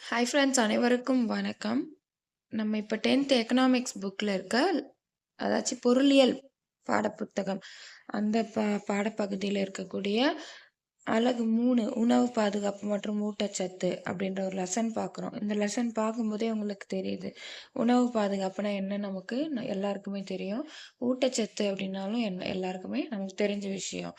Hi friends அனைவருக்கும் வணக்கம். நம்ம இப்ப 10th எக்கனாமிக்ஸ் புக்ல இருக்க அதாச்சும் பொருளியல் பாடப்புத்தகம். அந்த பாடப்பகுதியில இருக்கக்கூடிய அலகு 3 உணவு பாதுகாப்பு மற்றும் ஊட்டச்சத்து அப்படின்ற ஒரு லெசன் பார்க்குறோம். இந்த லெசன் பார்க்கும்போதே உங்களுக்கு தெரியுது. உணவு பாதுகாப்புனா என்ன நமக்கு எல்லாருக்குமே தெரியும். ஊட்டச்சத்து அப்படின்னாலும் என்ன எல்லாருக்குமே நமக்கு தெரிஞ்ச விஷயம்.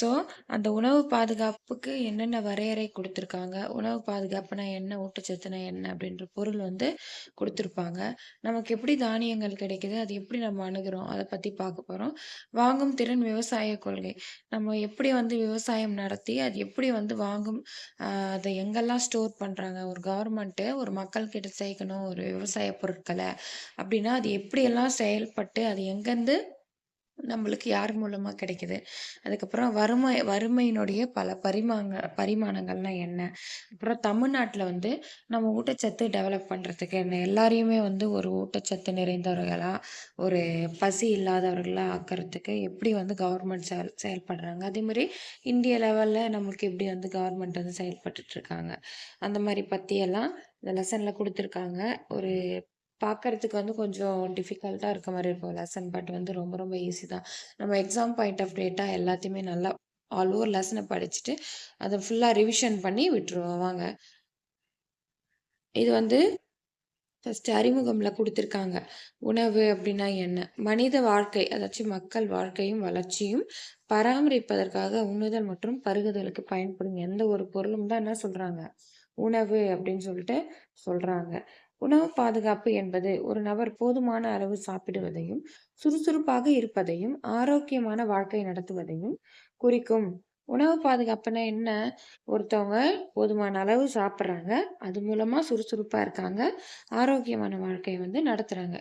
ஸோ அந்த உணவு பாதுகாப்புக்கு என்னென்ன வரையறை குடுத்துருக்காங்க, உணவு பாதுகாப்புனா என்ன, ஊட்டச்சத்துனா என்ன அப்படின்ற பொருள் வந்து குடுத்துருப்பாங்க. நமக்கு எப்படி தானியங்கள் கிடைக்குது, அது எப்படி நம்ம அணுகுறோம், அத பத்தி பார்க்க போறோம். வாங்கும் திறன் விவசாய கொள்கை. நம்ம எப்படி வந்து விவசாயம் நடத்தி, அது எப்படி வந்து வாங்கும் அத எங்கெல்லாம் ஸ்டோர் பண்றாங்க. ஒரு கவர்மெண்ட்டு ஒரு மக்கள் கிட்ட சேர்க்கணும் ஒரு விவசாய பொருட்கள, அப்படின்னா அது எப்படியெல்லாம் செயல்பட்டு, அது எங்கேருந்து நம்மளுக்கு யார் மூலமா கிடைக்குது? அதுக்கப்புறம் வறுமையினுடைய பல பரிமாணங்கள்லாம் என்ன? அப்புறம் தமிழ்நாட்டுல வந்து நம்ம ஊட்டச்சத்து டெவலப் பண்றதுக்கு என்ன எல்லாரையுமே வந்து ஒரு ஊட்டச்சத்து நிறைந்தவர்களா, ஒரு பசி இல்லாதவர்களா ஆக்கறதுக்கு எப்படி வந்து கவர்மெண்ட் செயல்படுறாங்க? அதேமாரி இந்திய லெவல்ல நம்மளுக்கு எப்படி வந்து கவர்மெண்ட் வந்து செயல்பட்டுட்டு இருக்காங்க? அந்த மாரி பத்தியெல்லாம் இந்த லெசன்ல குடுத்துருக்காங்க. ஒரு பார்க்கறதுக்கு வந்து கொஞ்சம் டிஃபிகல்ட்டா இருக்க மாரி இருக்கும் லெசன். பட் வந்து ரொம்ப ரொம்ப ஈஸி தான். நம்ம எக்ஸாம் பாயிண்ட் ஆஃப் டேட்டா எல்லாத்தையுமே நல்லா ஆல் ஓவர் லெசன படிச்சுட்டு, அத ஃபுல்லா ரிவிஷன் பண்ணி விட்டுருவோம் வாங்க. இது வந்து ஃபர்ஸ்ட் அறிமுகம்ல குடுத்துருக்காங்க. உணவு அப்டின்னா என்ன? மனித வாழ்க்கை அதாச்சும் மக்கள் வாழ்க்கையும், வளர்ச்சியும் பராமரிப்பதற்காக உண்ணுதல் மற்றும் பருகுதலுக்கு பயன்படும் எந்த ஒரு பொருளும் தான் என்ன சொல்றாங்க? உணவு அப்டின்னு சொல்லிட்டு சொல்றாங்க. உணவு பாதுகாப்பு என்பது ஒரு நபர் போதுமான அளவு சாப்பிடுவதையும், சுறுசுறுப்பாக இருப்பதையும், ஆரோக்கியமான வாழ்க்கை நடத்துவதையும் குறிக்கும். உணவு பாதுகாப்புனா என்ன? ஒருத்தவங்க போதுமான அளவு சாப்பிடுறாங்க. அது மூலமா சுறுசுறுப்பா இருக்காங்க. ஆரோக்கியமான வாழ்க்கைய வந்து நடத்துறாங்க.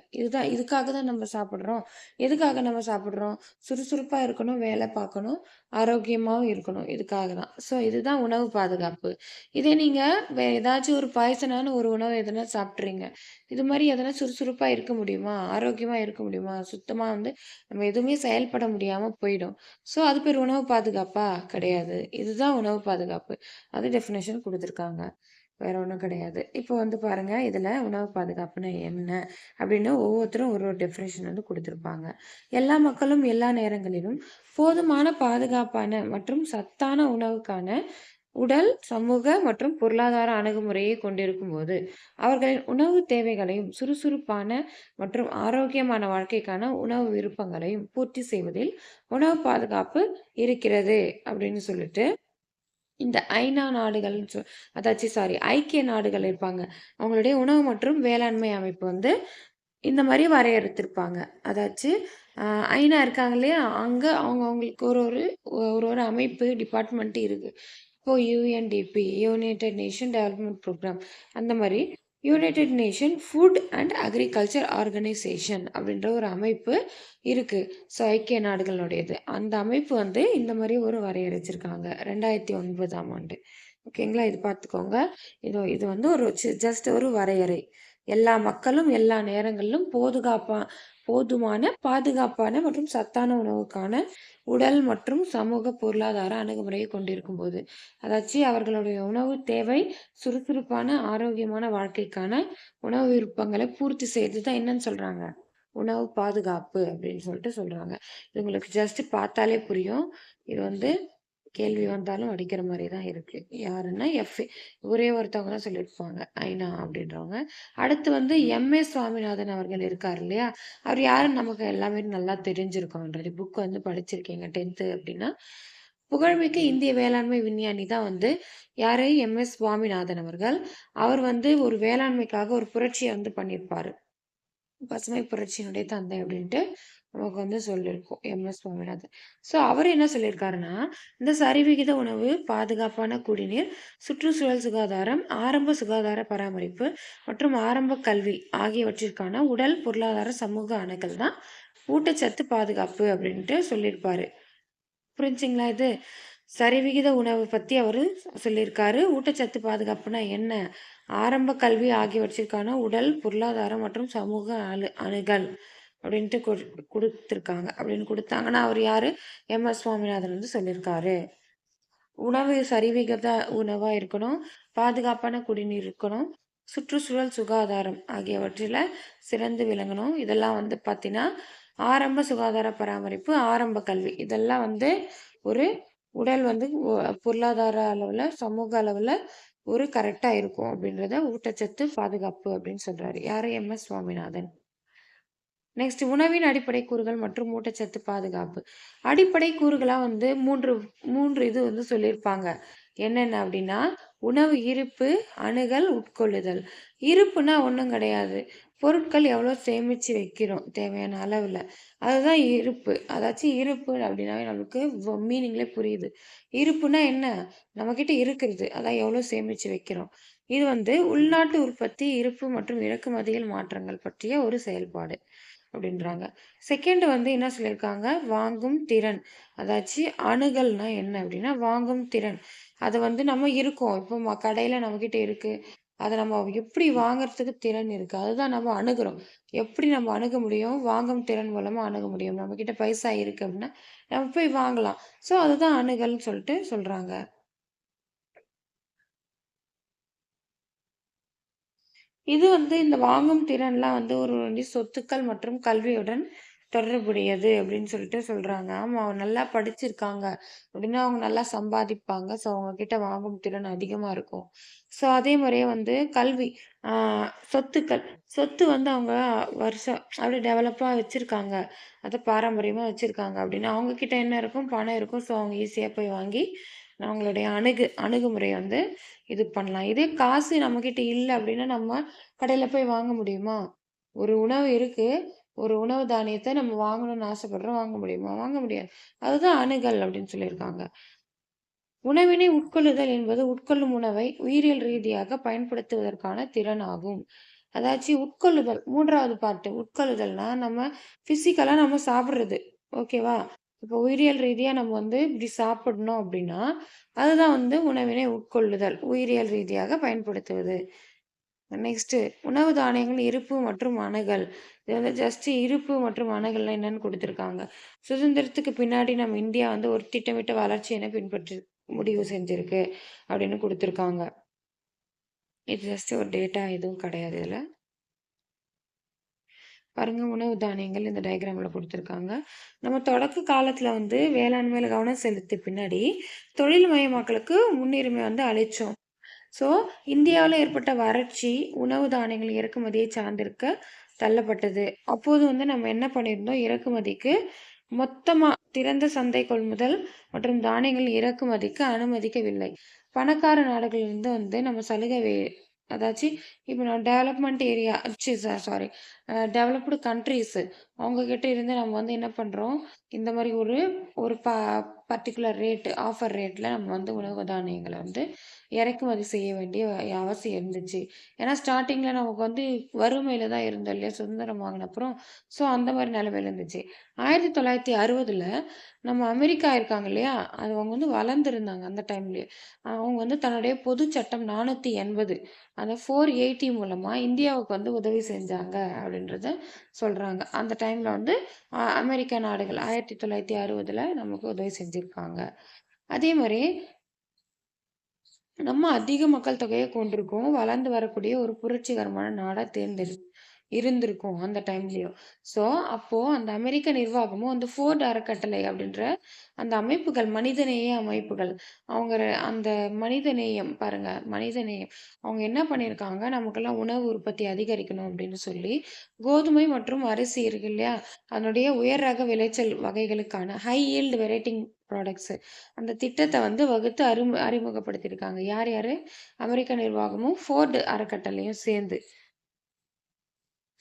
இதுக்காக தான் நம்ம சாப்பிடுறோம். எதுக்காக நம்ம சாப்பிடுறோம்? சுறுசுறுப்பா இருக்கணும், வேலை பார்க்கணும், ஆரோக்கியமாவும் இருக்கணும். இதுக்காக தான். ஸோ இதுதான் உணவு பாதுகாப்பு. இதே நீங்க வேற ஏதாச்சும் ஒரு பாய்சனான ஒரு உணவு எதனா சாப்பிட்றீங்க. இது மாரி எதனா சுறுசுறுப்பா இருக்க முடியுமா? ஆரோக்கியமா இருக்க முடியுமா? சுத்தமா வந்து நம்ம எதுவுமே செயல்பட முடியாம போயிடும். ஸோ அது பேர் உணவு பாதுகாப்பா? கிடையாது. இதுதான் உணவு பாதுகாப்பு. அது டெஃபினிஷன் குடுத்துருக்காங்க. வேற ஒண்ணும் கிடையாது. இப்போ வந்து பாருங்க, இதுல உணவு பாதுகாப்புன்னா என்ன? அப்படின்னு ஒவ்வொருத்தரும் ஒரு ஒரு டெஃபினிஷன் வந்து குடுத்திருப்பாங்க. எல்லா மக்களும் எல்லா நேரங்களிலும் போதுமான பாதுகாப்பான மற்றும் சத்தான உணவுக்கான உடல், சமூக மற்றும் பொருளாதார அணுகுமுறையை கொண்டிருக்கும்போது, அவர்களின் உணவு தேவைகளையும், சுறுசுறுப்பான மற்றும் ஆரோக்கியமான வாழ்க்கைக்கான உணவு விருப்பங்களையும் பூர்த்தி செய்வதில் உணவு பாதுகாப்பு இருக்கிறது அப்படின்னு சொல்லிட்டு இந்த ஐநா நாடுகள்னு அதாச்சும் சாரி ஐக்கிய நாடுகள் இருப்பாங்க. அவங்களுடைய உணவு மற்றும் வேளாண்மை அமைப்பு வந்து இந்த மாரி வரையறுத்திருப்பாங்க. அதாச்சு அ ஐநா இருக்காங்க இல்லையா? அங்க அவங்களுக்கு ஒரு ஒரு ஒரு ஒரு அமைப்பு, டிபார்ட்மெண்ட் இருக்கு. இப்போ UNDP, United nation development program அந்த மாரி United nation food and agriculture organisation அப்படின்ற ஒரு அமைப்பு இருக்கு. ஸோ ஐக்கிய நாடுகளுடையது. அந்த அமைப்பு வந்து இந்த மாரி ஒரு வரையறைச்சிருக்காங்க. 2009ஆம் ஆண்டு. ஓகேங்களா? இது பார்த்துக்கோங்க. இது வந்து ஒரு ஜஸ்ட் ஒரு வரையறை. எல்லா மக்களும் எல்லா நேரங்களிலும் போதுமான, பாதுகாப்பான மற்றும் சத்தான உணவுக்கான உடல் மற்றும் சமூக பொருளாதார அணுகுமுறையை கொண்டிருக்கும்போது, அதாச்சு அவர்களுடைய உணவு தேவை சுறுசுறுப்பான, ஆரோக்கியமான வாழ்க்கைக்கான உணவு விருப்பங்களை பூர்த்தி செய்றது தான் என்னன்னு சொல்றாங்க? உணவு பாதுகாப்பு அப்படின்னு சொல்லிட்டு சொல்றாங்க. இது உங்களுக்கு ஜஸ்ட் பார்த்தாலே புரியும். இது வந்து கேள்வி வந்தாலும் அடிக்கிற மாரி தான் இருக்கு. யாருன்னா ஒரே ஒருத்தவங்க தான் சொல்லியிருப்பாங்க. ஐநா அப்படின்றவங்க. அடுத்து வந்து எம்.எஸ். சுவாமிநாதன் அவர்கள் இருக்காரு இல்லையா? அவர் யாருன்னு நமக்கு எல்லாமே நல்லா தெரிஞ்சிருக்கும் ஆல்ரெடி. புக் வந்து படிச்சிருக்கீங்க 10த் அப்படின்னா. புகழ்மிக்க இந்திய வேளாண்மை விஞ்ஞானி தான் வந்து யாரு? எம்.எஸ். சுவாமிநாதன் அவர்கள். அவர் வந்து ஒரு வேளாண்மைக்காக ஒரு புரட்சிய வந்து பண்ணியிருப்பாரு. பசுமை புரட்சியினுடைய தந்தை அப்படின்ட்டு நமக்கு வந்து சொல்லியிருக்கோம். எம்.எஸ். சுவாமிநாதன். ஸோ அவரு என்ன சொல்லியிருக்காருன்னா, இந்த சரிவிகித உணவு, பாதுகாப்பான குடிநீர், சுற்றுச்சூழல் சுகாதாரம், ஆரம்ப சுகாதார பராமரிப்பு மற்றும் ஆரம்ப கல்வி ஆகியவற்றிற்கான உடல், பொருளாதார, சமூக அணுகல் தான் ஊட்டச்சத்து பாதுகாப்பு அப்படின்ட்டு சொல்லியிருப்பாரு. புரிஞ்சுங்களா இது? சரிவிகித உணவு பத்தி அவரு சொல்லியிருக்காரு. ஊட்டச்சத்து பாதுகாப்புனா என்ன? ஆரம்ப கல்வி ஆகியவற்றிற்கான உடல், பொருளாதாரம் மற்றும் சமூக அணுகல் அப்படின்ட்டு குடுத்துருக்காங்க. அப்படின்னு குடுத்தாங்கன்னா, அவரு யாரு? எம்.எஸ். சுவாமிநாதன் வந்து சொல்லியிருக்காரு. உணவு சரிவிகித உணவா இருக்கணும். பாதுகாப்பான குடிநீர் இருக்கணும். சுற்றுச்சூழல் சுகாதாரம் ஆகியவற்றில சிறந்து விளங்கணும். இதெல்லாம் வந்து பார்த்தீங்கன்னா, ஆரம்ப சுகாதார பராமரிப்பு, ஆரம்ப கல்வி இதெல்லாம் வந்து ஒரு உடல் வந்து பொருளாதார அளவுல, சமூக அளவுல ஒரு கரெக்ட்டா இருக்கும் அப்படின்றத ஊட்டச்சத்து பாதுகாப்பு அப்படின்னு சொல்றாரு. யாரு? எம்.எஸ். சுவாமிநாதன். நெக்ஸ்ட் உணவின் அடிப்படை கூறுகள் மற்றும் ஊட்டச்சத்து பாதுகாப்பு. அடிப்படை கூறுகளா வந்து 3 இது வந்து சொல்லியிருப்பாங்க. என்னென்ன அப்டின்னா, உணவு இருப்பு, அணுகல், உட்கொள்ளுதல். இருப்புனா ஒண்ணும் கிடையாது. பொருட்கள் எவ்வளோ சேமிச்சு வைக்கிறோம் தேவையான அளவுல. அதுதான் இருப்பு. அதாச்சும் இருப்பு அப்டின்னாவே நமக்கு மீனிங்லே புரியுது. இருப்புனா என்ன? நம்மகிட்ட இருக்கிறது. அதான் எவ்வளோ சேமிச்சு வைக்கிறோம். இது வந்து உள்நாட்டு உற்பத்தி, இருப்பு மற்றும் இறக்குமதியில் மாற்றங்கள் பற்றிய ஒரு செயல்பாடு. அப்படின்றாங்க. செகண்ட் வந்து என்ன சொல்லியிருக்காங்க? வாங்கும் திறன். அதாச்சு அணுகல்னா என்ன அப்படின்னா, வாங்கும் திறன். அது வந்து நம்ம இருக்கோம். இப்போ கடையில நம்மகிட்ட இருக்கு. அத நம்ம எப்படி வாங்குறதுக்கு திறன் இருக்கு. அதுதான் நம்ம அணுகுறோம். எப்படி நம்ம அணுக முடியும்? வாங்கும் திறன் மூலமா அணுக முடியும். நம்மகிட்ட பைசா இருக்கு அப்படின்னா, நம்ம போய் வாங்கலாம். ஸோ அதுதான் அணுகல்ன்னு சொல்லிட்டு சொல்றாங்க. இது வந்து இந்த வாங்கும் திறன்லாம் வந்து ஒரு வந்து சொத்துக்கள் மற்றும் கல்வியுடன் தொடர்புடையது அப்படின்னு சொல்லிட்டு சொல்றாங்க. ஆமா, அவங்க நல்லா படிச்சிருக்காங்க அப்படின்னா அவங்க நல்லா சம்பாதிப்பாங்க. ஸோ அவங்க கிட்ட வாங்கும் திறன் அதிகமா இருக்கும். ஸோ அதே மாதிரியே வந்து கல்வி, சொத்துக்கள், சொத்து வந்து அவங்க வருஷம் அப்படியே டெவலப்பா வச்சிருக்காங்க. அதை பாரம்பரியமா வச்சிருக்காங்க அப்படின்னா அவங்க கிட்ட என்ன இருக்கும்? பணம் இருக்கும். ஸோ அவங்க ஈஸியா போய் வாங்கி அவங்களுடைய அணுகுமுறை வந்து இது பண்ணலாம். இதே காசு நம்மகிட்ட இல்ல அப்படின்னா நம்ம கடையில போய் வாங்க முடியுமா? ஒரு உணவு இருக்கு. ஒரு உணவு தானியத்த நம்ம வாங்கணும்னு ஆசைப்படுறோம். வாங்க முடியுமா? வாங்க முடியாது. அதுதான் அணுகல் அப்படின்னு சொல்லியிருக்காங்க. உணவினை உட்கொள்ளுதல் என்பது உட்கொள்ளும் உணவை உயிரியல் ரீதியாக பயன்படுத்துவதற்கான திறன் ஆகும். அதாச்சும் உட்கொள்ளுதல் 3வது பார்ட் உட்கொள்ளுதல்னா நம்ம பிசிக்கலா நம்ம சாப்பிடுறது. ஓகேவா? இப்போ உயிரியல் ரீதியா நம்ம வந்து இப்படி சாப்பிடணும் அப்படின்னா, அதுதான் வந்து உணவினை உட்கொள்ளுதல். உயிரியல் ரீதியாக பயன்படுத்துவது. நெக்ஸ்ட்டு உணவு தானியங்கள் இருப்பு மற்றும் அணுகல். இது வந்து ஜஸ்ட் இருப்பு மற்றும் அணுகல்னா என்னன்னு குடுத்துருக்காங்க. சுதந்திரத்துக்கு பின்னாடி நம்ம இந்தியா வந்து ஒரு திட்டமிட்ட வளர்ச்சியினை பின்பற்றி முடிவு செஞ்சிருக்கு அப்படின்னு குடுத்துருக்காங்க. இது ஜஸ்ட் ஒரு டேட்டா எதுவும் கிடையாது இதுல. பாருங்க உணவு தானியங்கள் இந்த டயகிராம்ல குடுத்துருக்காங்க. நம்ம தொடக்க காலத்துல வந்து வேளாண்மையில கவனம் செலுத்திய பின்னாடி தொழில்மயமாக்கலுக்கு முன்னுரிமை வந்து அளிச்சோம். ஸோ, இந்தியாவுல ஏற்பட்ட வறட்சி, உணவு தானியங்கள் இறக்குமதியை சார்ந்திருக்க தள்ளப்பட்டது. அப்போது வந்து நம்ம என்ன பண்ணியிருந்தோம், இறக்குமதிக்கு மொத்தமா திறந்த சந்தை கொள்முதல் மற்றும் தானியங்கள் இறக்குமதிக்கு அனுமதிக்கவில்லை. பணக்கார நாடுகள்லேருந்து வந்து நம்ம சலுகை அதாச்சு இப்போ நான் டெவலப்மெண்ட் ஏரியா ச்சீ சாரி டெவலப்டு கண்ட்ரீஸு அவங்க கிட்ட இருந்து நம்ம வந்து என்ன பண்ணுறோம், இந்த மாதிரி ஒரு ஒரு பர்ட்டிகுலர் ரேட்டு ஆஃபர் ரேட்ல நம்ம வந்து உணவு தானியங்களை வந்து இறக்குமதி செய்ய வேண்டிய அவசியம் இருந்துச்சு. ஏன்னா ஸ்டார்ட்டிங்ல நமக்கு வந்து வறுமையில தான் இருந்தோம் இல்லையா? சுதந்திரம் வாங்கின அப்புறம். ஸோ அந்த மாதிரி நிலைமையில இருந்துச்சு. 1960ல நம்ம அமெரிக்கா இருக்காங்க இல்லையா? அது அவங்க வந்து வளர்ந்துருந்தாங்க அந்த டைம்லயே. அவங்க வந்து தன்னுடைய பொது சட்டம் 480 அந்த 480 மூலமா இந்தியாவுக்கு வந்து உதவி செஞ்சாங்க அப்படின்றத சொல்றாங்க. அந்த டைம்ல வந்து அமெரிக்கா நாடுகள் 1960ல நமக்கு உதவி செஞ்சிருக்காங்க. அதே மாரி நம்ம அதிக மக்கள் தொகையை கொண்டிருக்கோம். வளர்ந்து வரக்கூடிய ஒரு புரட்சிகரமான நாடா இருந்திருக்கும் அந்த டைம்லயும். ஸோ, அப்போ அந்த அமெரிக்க நிர்வாகமும் அந்த ஃபோர்ட் அறக்கட்டளை அப்படின்ற அந்த அமைப்புகள், மனிதநேய அமைப்புகள், அவங்க அந்த மனிதநேயம் பாருங்க, மனிதநேயம். அவங்க என்ன பண்ணியிருக்காங்க, நமக்கெல்லாம் உணவு உற்பத்தி அதிகரிக்கணும் அப்படின்னு சொல்லி, கோதுமை மற்றும் அரிசி இருக்கு இல்லையா? அதனுடைய உயர் ரக விளைச்சல் வகைகளுக்கான ஹை யீல்டு வெரைட்டிங் ப்ராடக்ட்ஸ் அந்த திட்டத்த வந்து வகுத்து அறிமுகப்படுத்தியிருக்காங்க. யார் யாரு? அமெரிக்க நிர்வாகமும், ஃபோர்டு அறக்கட்டளையும் சேர்ந்து.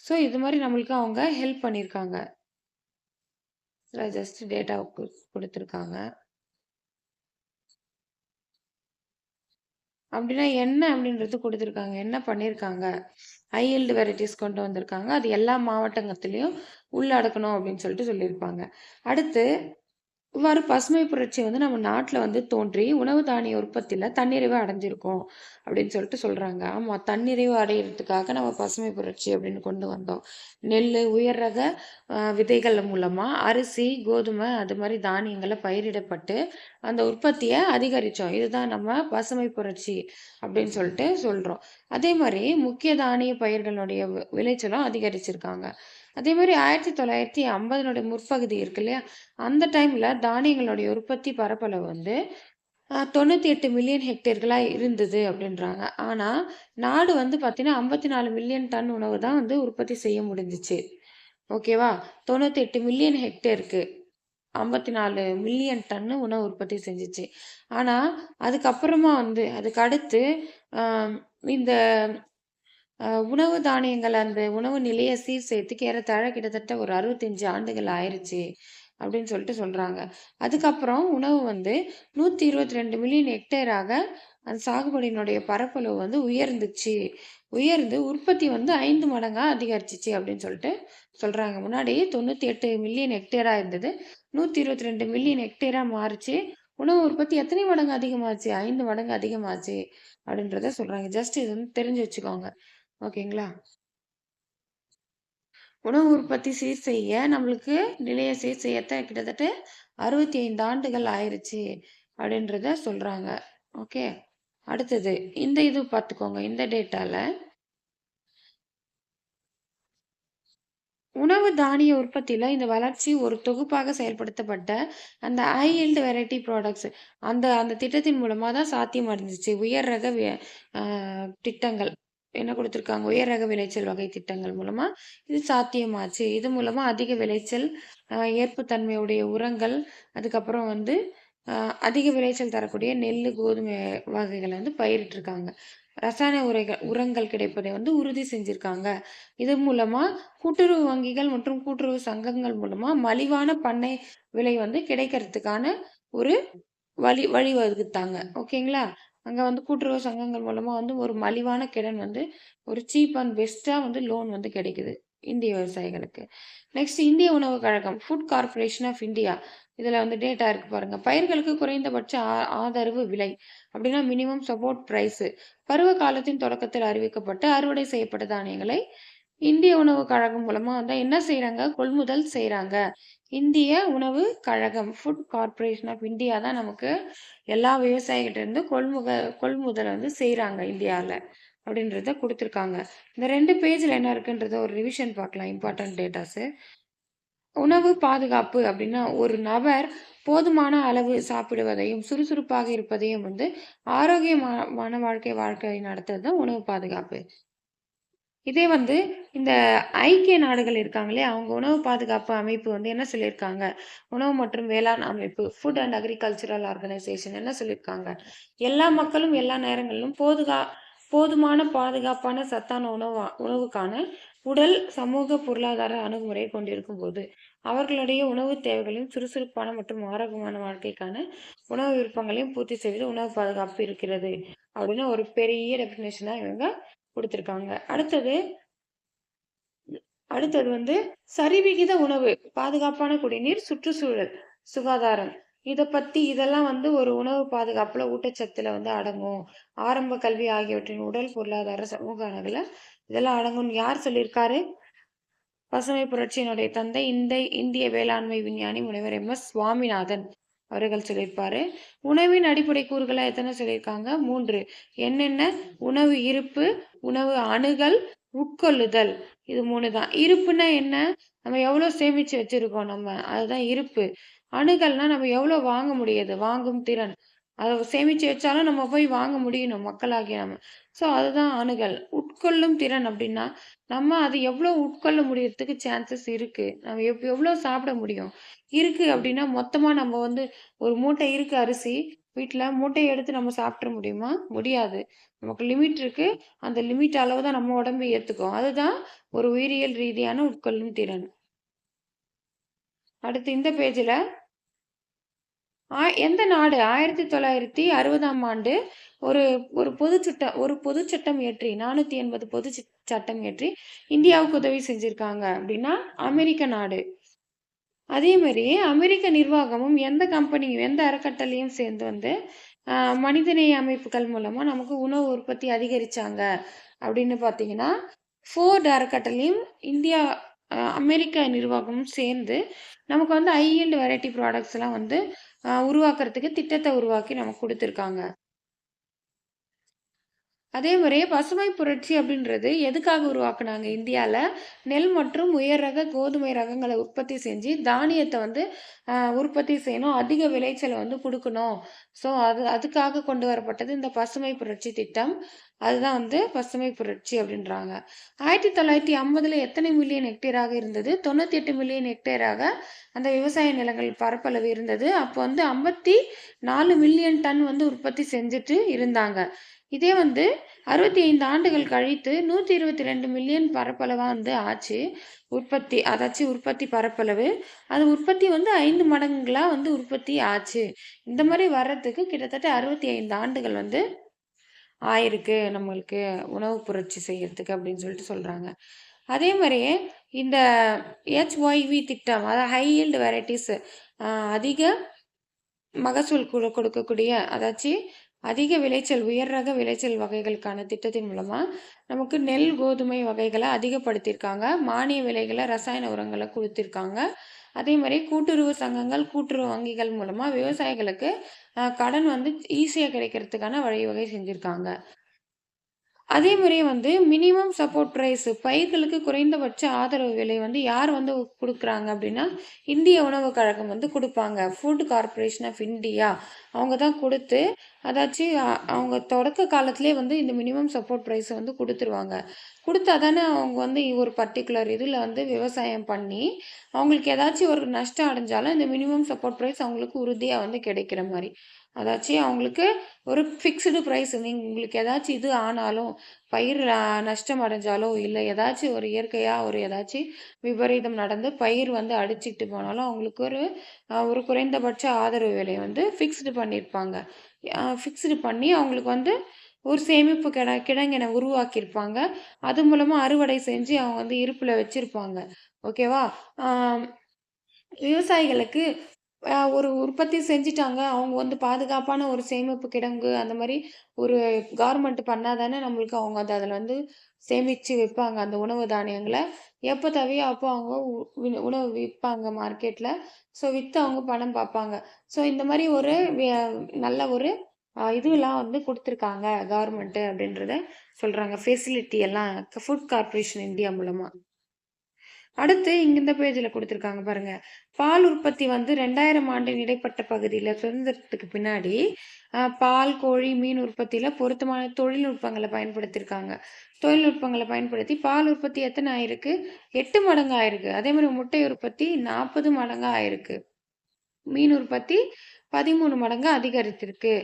ஸோ, இது மாரி நம்மளுக்கு அவங்க ஹெல்ப் பண்ணியிருக்காங்க. இதுல ஜஸ்ட் டேட்டா குடுத்துருக்காங்க. அப்படின்னா என்ன அப்படின்றது குடுத்துருக்காங்க. என்ன பண்ணியிருக்காங்க? ஹை யீல்டு வெரைட்டீஸ் கொண்டு வந்திருக்காங்க. அது எல்லா மாவட்டங்கத்திலயும் உள்ளடக்கணும் அப்படின்னு சொல்லிட்டு சொல்லியிருப்பாங்க. அடுத்து இவ்வாறு பசுமை புரட்சி வந்து நம்ம நாட்டுல வந்து தோன்றி உணவு தானிய உற்பத்தியில தன்னிறைவு அடைஞ்சிருக்கோம் அப்படின்னு சொல்லிட்டு சொல்றாங்க. ஆமா, தன்னிறைவு அடையறதுக்காக நம்ம பசுமை புரட்சி அப்படின்னு கொண்டு வந்தோம். நெல்லு, உயர் ரக விதைகள் மூலமா அரிசி, கோதுமை அது மாதிரி தானியங்கள பயிரிடப்பட்டு அந்த உற்பத்திய அதிகரிச்சோம். இதுதான் நம்ம பசுமை புரட்சி அப்படின்னு சொல்லிட்டு சொல்றோம். அதே மாதிரி முக்கிய தானிய பயிர்களுடைய விளைச்சலும் அதிகரிச்சிருக்காங்க. அதே மாதிரி 1950 முற்பகுதி இருக்கு இல்லையா? அந்த டைம்ல தானியங்களுடைய உற்பத்தி பரப்பளவு வந்து 98 மில்லியன் ஹெக்டேர்களா இருந்தது அப்படின்றாங்க. ஆனா, நாடு வந்து பார்த்தீங்கன்னா, 54 மில்லியன் டன் உணவு தான் வந்து உற்பத்தி செய்ய முடிஞ்சுச்சு. ஓகேவா? 98 மில்லியன் ஹெக்டேருக்கு 54 மில்லியன் டன்னு உணவு உற்பத்தி செஞ்சுச்சு. ஆனா, அதுக்கப்புறமா வந்து அதுக்கு அடுத்து அ இந்த உணவு தானியங்கள் அந்த உணவு நிலைய சீர் செய்யறதுக்கு ஏறத்தாழ கிட்டத்தட்ட ஒரு 65 ஆண்டுகள் ஆயிருச்சு அப்படின்னு சொல்லிட்டு சொல்றாங்க. அதுக்கப்புறம் உணவு வந்து 122 மில்லியன் ஹெக்டேராக அந்த சாகுபடியினுடைய பரப்பளவு வந்து உயர்ந்துச்சு. உயர்ந்து உற்பத்தி வந்து 5 மடங்கா அதிகரிச்சுச்சு அப்படின்னு சொல்லிட்டு சொல்றாங்க. முன்னாடி 98 மில்லியன் ஹெக்டேரா இருந்தது. 122 மில்லியன் ஹெக்டேரா மாறுச்சு. உணவு உற்பத்தி எத்தனை மடங்கு அதிகமாச்சு? 5 மடங்கு அதிகமாச்சு அப்படின்றத சொல்றாங்க. ஜஸ்ட் இது வந்து தெரிஞ்சு வச்சுக்கோங்க. ஓகேங்களா? உணவு உற்பத்தி சீர் செய்ய நம்மளுக்கு நிலைய சீர் செய்யத்தான் கிட்டத்தட்ட 65 ஆண்டுகள் ஆயிருச்சு அப்படின்றத சொல்றாங்க. ஓகே. அடுத்தது இந்த இது பார்த்துக்கோங்க. இந்த டேட்டால உணவு தானிய உற்பத்தியில இந்த வளர்ச்சி ஒரு தொகுப்பாக செயல்படுத்தப்பட்ட அந்த ஹை ஈல்டு வெரைட்டி ப்ராடக்ட்ஸ் அந்த அந்த திட்டத்தின் மூலமா தான் சாத்தியம் அடைஞ்சிச்சு. உயர் ரக திட்டங்கள் என்ன கொடுத்துருக்காங்க? உயர் ரக விளைச்சல் வகை திட்டங்கள் மூலமா இது சாத்தியமாச்சு. இது மூலமா அதிக விளைச்சல், ஏற்புத்தன்மையுடைய உரங்கள், அதுக்கப்புறம் வந்து அதிக விளைச்சல் தரக்கூடிய நெல்லு, கோதுமை வகைகள வந்து பயிரிட்டுருக்காங்க. ரசாயன உரங்கள் கிடைப்பதை வந்து உறுதி செஞ்சிருக்காங்க. இது மூலமா கூட்டுறவு வங்கிகள் மற்றும் கூட்டுறவு சங்கங்கள் மூலமா மலிவான பண்ணை விலை வந்து கிடைக்கிறதுக்கான ஒரு வழிவகுத்தாங்க. ஓகேங்களா? அங்க வந்து கூட்டுறவு சங்கங்கள் மூலமா வந்து ஒரு மலிவான கடன் வந்து ஒரு சீப் அண்ட் பெஸ்ட்டா வந்து லோன் வந்து கிடைக்குது. இந்திய விவசாயிகளுக்கு. நெக்ஸ்ட் இந்திய உணவுக் கழகம், ஃபுட் கார்ப்பரேஷன் ஆஃப் இந்தியா. இதுல வந்து டேட்டா இருக்கு பாருங்க. பயிர்களுக்கு குறைந்தபட்ச ஆதரவு விலை அப்படின்னா மினிமம் சப்போர்ட் பிரைஸ். பருவ காலத்தின் தொடக்கத்தில் அறிவிக்கப்பட்டு அறுவடை செய்யப்பட்ட தானியங்களை இந்திய உணவு கழகம் மூலமா வந்து என்ன செய்றாங்க? கொள்முதல் செய்றாங்க. இந்திய உணவு கழகம், ஃபுட் கார்ப்பரேஷன் ஆஃப் இந்தியா தான் நமக்கு எல்லா விவசாயிகிட்ட இருந்து கொள்முதல் வந்து செய்றாங்க இந்தியால. அப்படின்றத குடுத்துருக்காங்க. இந்த 2 பேஜ்ல என்ன இருக்குன்றத ஒரு ரிவிஷன் பார்க்கலாம். Important datas. உணவு பாதுகாப்பு அப்படின்னா, ஒரு நபர் போதுமான அளவு சாப்பிடுவதையும், சுறுசுறுப்பாக இருப்பதையும் வந்து ஆரோக்கியமான வாழ்க்கை நடத்துறது தான் உணவு பாதுகாப்பு. இதே வந்து இந்த ஐக்கிய நாடுகள் இருக்காங்க இல்லையா? அவங்க உணவு பாதுகாப்பு அமைப்பு வந்து என்ன சொல்லியிருக்காங்க? உணவு மற்றும் வேளாண் அமைப்பு ஃபுட் அண்ட் அக்ரிகல்ச்சுரல் ஆர்கனைசேஷன் என்ன சொல்லியிருக்காங்க? எல்லா மக்களும் எல்லா நேரங்களிலும் போதுமான பாதுகாப்பான சத்தான உணவுக்கான உடல், சமூக, பொருளாதார அணுகுமுறையை கொண்டிருக்கும்போது, அவர்களுடைய உணவு தேவைகளையும் சுறுசுறுப்பான மற்றும் ஆரோக்கியமான வாழ்க்கைக்கான உணவு விருப்பங்களையும் பூர்த்தி செய்வது உணவு பாதுகாப்பு இருக்கிறது. அப்படின்னு ஒரு பெரிய டெஃபினேஷனா இவங்க குடுத்துருக்காங்க. அடுத்தது வந்து சரிவிகித உணவு, பாதுகாப்பான குடிநீர், சுற்றுச்சூழல், சுகாதாரம். இதெல்லாம் வந்து ஒரு உணவு பாதுகாப்புல ஊட்டச்சத்துல வந்து அடங்கும். ஆரம்ப கல்வி ஆகியவற்றின் உடல், பொருளாதார, சமூக அணுகுல இதெல்லாம் அடங்கும்னு யார் சொல்லியிருக்காரு? பசுமை புரட்சியினுடைய தந்தை இந்திய வேளாண்மை விஞ்ஞானி முனைவர் எம்.எஸ். சுவாமிநாதன் அவர்கள் சொல்லியிருப்பாரு. உணவின் அடிப்படை கூறுகளா எத்தனை சொல்லியிருக்காங்க? 3. என்னென்ன? உணவு இருப்பு, உணவு அணுகல், உட்கொள்ளுதல். இது 3 தான். இருப்புன்னா என்ன? நம்ம எவ்வளோ சேமிச்சு வச்சிருக்கோம் நம்ம. அதுதான் இருப்பு. அணுகல்னா நம்ம எவ்வளோ வாங்க முடியுது? வாங்கும் திறன். அத சேமிச்சு வச்சாலும் நம்ம போய் வாங்க முடியணும் மக்களாகிய நம்ம. ஸோ அதுதான் அணுகல். உட்கொள்ளும் திறன் அப்படின்னா, நம்ம அது எவ்வளோ உட்கொள்ள முடியறதுக்கு சான்சஸ் இருக்கு. நம்ம எவ்வளோ சாப்பிட முடியும்? இருக்கு அப்படின்னா, மொத்தமா நம்ம வந்து ஒரு மூட்டை இருக்கு அரிசி. வீட்ல மூட்டைய எடுத்து நம்ம சாப்பிட்ற முடியுமா? முடியாது. நமக்கு லிமிட் இருக்கு. அந்த லிமிட் அளவு தான் நம்ம உடம்பு ஏத்துக்கும். அதுதான் ஒரு உயிரியல் ரீதியான உட்கொள்ளும் திறன். அடுத்து இந்த பேஜ்ல எந்த நாடு 1960ஆம் ஆண்டு ஒரு ஒரு பொதுச் சட்டம் இயற்றி 480 சட்டம் இயற்றி இந்தியாவுக்கு உதவி செஞ்சிருக்காங்க அப்படின்னா, அமெரிக்க நாடு. அதே மாரி அமெரிக்க நிர்வாகமும் எந்த கம்பெனியும், எந்த அறக்கட்டளையும் சேர்ந்து வந்து அ மனிதநேய அமைப்புகள் மூலமா நமக்கு உணவு உற்பத்தி அதிகரிச்சாங்க அப்படின்னு பார்த்தீங்கன்னா, ஃபோர்ட் அறக்கட்டளையும், இந்தியா அமெரிக்க நிர்வாகமும் சேர்ந்து நமக்கு வந்து ஹை யீல்டு வெரைட்டி ப்ராடக்ட்ஸ்லாம் வந்து உருவாக்குறதுக்கு திட்டத்த உருவாக்கி நமக்கு குடுத்துருக்காங்க. அதே முறையே பசுமை புரட்சி அப்படின்றது எதுக்காக உருவாக்குனாங்க இந்தியால? நெல் மற்றும் உயர் ரக கோதுமை ரகங்கள உற்பத்தி செஞ்சு, தானியத்த வந்து உற்பத்தி செய்யணும். அதிக விளைச்சல வந்து குடுக்கணும். ஸோ, அதுக்காக கொண்டு வரப்பட்டது இந்த பசுமை புரட்சி திட்டம். அதுதான் வந்து பசுமை புரட்சி அப்படின்றாங்க. 1950ல எத்தனை மில்லியன் ஹெக்டேராக இருந்தது? 98 மில்லியன் ஹெக்டேராக அந்த விவசாய நிலங்கள் பரப்பளவு இருந்தது. அப்போ வந்து 54 மில்லியன் டன் வந்து உற்பத்தி செஞ்சுட்டு இருந்தாங்க. இதே வந்து 65 ஆண்டுகள் கழித்து 122 மில்லியன் பரப்பளவா வந்து ஆச்சு. உற்பத்தி அதாச்சும் உற்பத்தி பரப்பளவு. அது உற்பத்தி வந்து 5 மடங்குகளா வந்து உற்பத்தி ஆச்சு. இந்த மாரி வர்றதுக்கு கிட்டத்தட்ட 65 ஆண்டுகள் வந்து ஆயிருக்கு நம்மளுக்கு உணவு புரட்சி செய்யறதுக்கு அப்படின்னு சொல்லிட்டு சொல்றாங்க. அதே மாரியே இந்த HYV திட்டம் அதாவது ஹை யீல்டு வெரைட்டீஸ் அதிக மகசூல் கொடுக்கக்கூடிய அதாச்சு அதிக விளைச்சல், உயர் ரக விளைச்சல் வகைகளுக்கான திட்டத்தின் மூலமா நமக்கு நெல், கோதுமை வகைகள அதிகப்படுத்தியிருக்காங்க. மானிய விலைகள ரசாயன உரங்கள குடுத்திருக்காங்க. அதே மாரி கூட்டுறவு சங்கங்கள், கூட்டுறவு வங்கிகள் மூலமா விவசாயிகளுக்கு கடன் வந்து ஈஸியா கிடைக்கிறதுக்கான வழிவகை செஞ்சிருக்காங்க. அதே மாரியே வந்து மினிமம் சப்போர்ட் பிரைஸ் பயிர்களுக்கு குறைந்தபட்ச ஆதரவு விலை வந்து யார் வந்து குடுக்குறாங்க அப்டின்னா, இந்திய உணவுக் கழகம் வந்து குடுப்பாங்க. ஃபுட் கார்ப்பரேஷன் ஆஃப் இந்தியா அவங்க தான் குடுத்து, அதாச்சு அவங்க தொடக்க காலத்திலேயே வந்து இந்த மினிமம் சப்போர்ட் பிரைஸ வந்து குடுத்துருவாங்க. குடுத்தா தானே அவங்க வந்து ஒரு பர்ட்டிகுலர் இதுல வந்து விவசாயம் பண்ணி, அவங்களுக்கு ஏதாச்சும் ஒரு நஷ்டம் அடைஞ்சாலும் இந்த மினிமம் சப்போர்ட் பிரைஸ் அவங்களுக்கு உறுதியா வந்து கிடைக்கிற மாரி. அதாச்சு அவங்களுக்கு ஒரு ஃபிக்ஸ்டு பிரைஸ் உங்களுக்கு ஏதாச்சும் இது ஆனாலும் பயிர் நஷ்டம் அடைஞ்சாலோ, இல்ல ஏதாச்சும் ஒரு இயற்கையா ஒரு ஏதாச்சும் விபரீதம் நடந்து பயிர் வந்து அடிச்சுட்டு போனாலும், அவங்களுக்கு ஒரு குறைந்தபட்ச ஆதரவு விலை வந்து ஃபிக்ஸ்டு பண்ணியிருப்பாங்க. ஃபிக்ஸ்டு பண்ணி அவங்களுக்கு வந்து ஒரு சேமிப்பு கிடங்கின உருவாக்கியிருப்பாங்க. அது மூலமா அறுவடை செஞ்சு அவங்க வந்து இருப்புல வச்சிருப்பாங்க. ஓகேவா? ஆ விவசாயிகளுக்கு ஒரு உற்பத்தி செஞ்சுட்டாங்க. அவங்க வந்து பாதுகாப்பான ஒரு சேமிப்பு கிடங்கு, அந்த மாரி ஒரு கவர்மெண்ட் பண்ணா தானே நம்மளுக்கு அவங்க அதுல வந்து சேமிச்சு வைப்பாங்க. அந்த உணவு தானியங்கள. எப்ப தேவையோ அப்போ அவங்க உணவு விப்பாங்க மார்க்கெட்ல. ஸோ வித்து அவங்க பணம் பாப்பாங்க. ஸோ இந்த மாரி ஒரு நல்ல ஒரு இதுலாம் வந்து குடுத்துருக்காங்க கவர்மெண்ட் அப்படின்றத சொல்றாங்க. ஃபெசிலிட்டி எல்லாம் ஃபுட் கார்ப்பரேஷன் இந்தியா மூலமா. அடுத்து இங்க இந்த பேஜ்ல குடுத்துருக்காங்க பாருங்க. பால் உற்பத்தி வந்து 2000 ஆண்டின் இடைப்பட்ட பகுதியில சுதந்திரத்துக்கு பின்னாடி, பால், கோழி, மீன் உற்பத்தியில பொருத்தமான தொழில்நுட்பங்கள பயன்படுத்தியிருக்காங்க. தொழில்நுட்பங்கள பயன்படுத்தி பால் உற்பத்தி எத்தன ஆயிருக்கு? 8 மடங்கு ஆயிருக்கு. அதே மாரி முட்டை உற்பத்தி 40 மடங்கா ஆயிருக்கு. மீன் உற்பத்தி 13 மடங்கு அதிகரித்திருக்கு.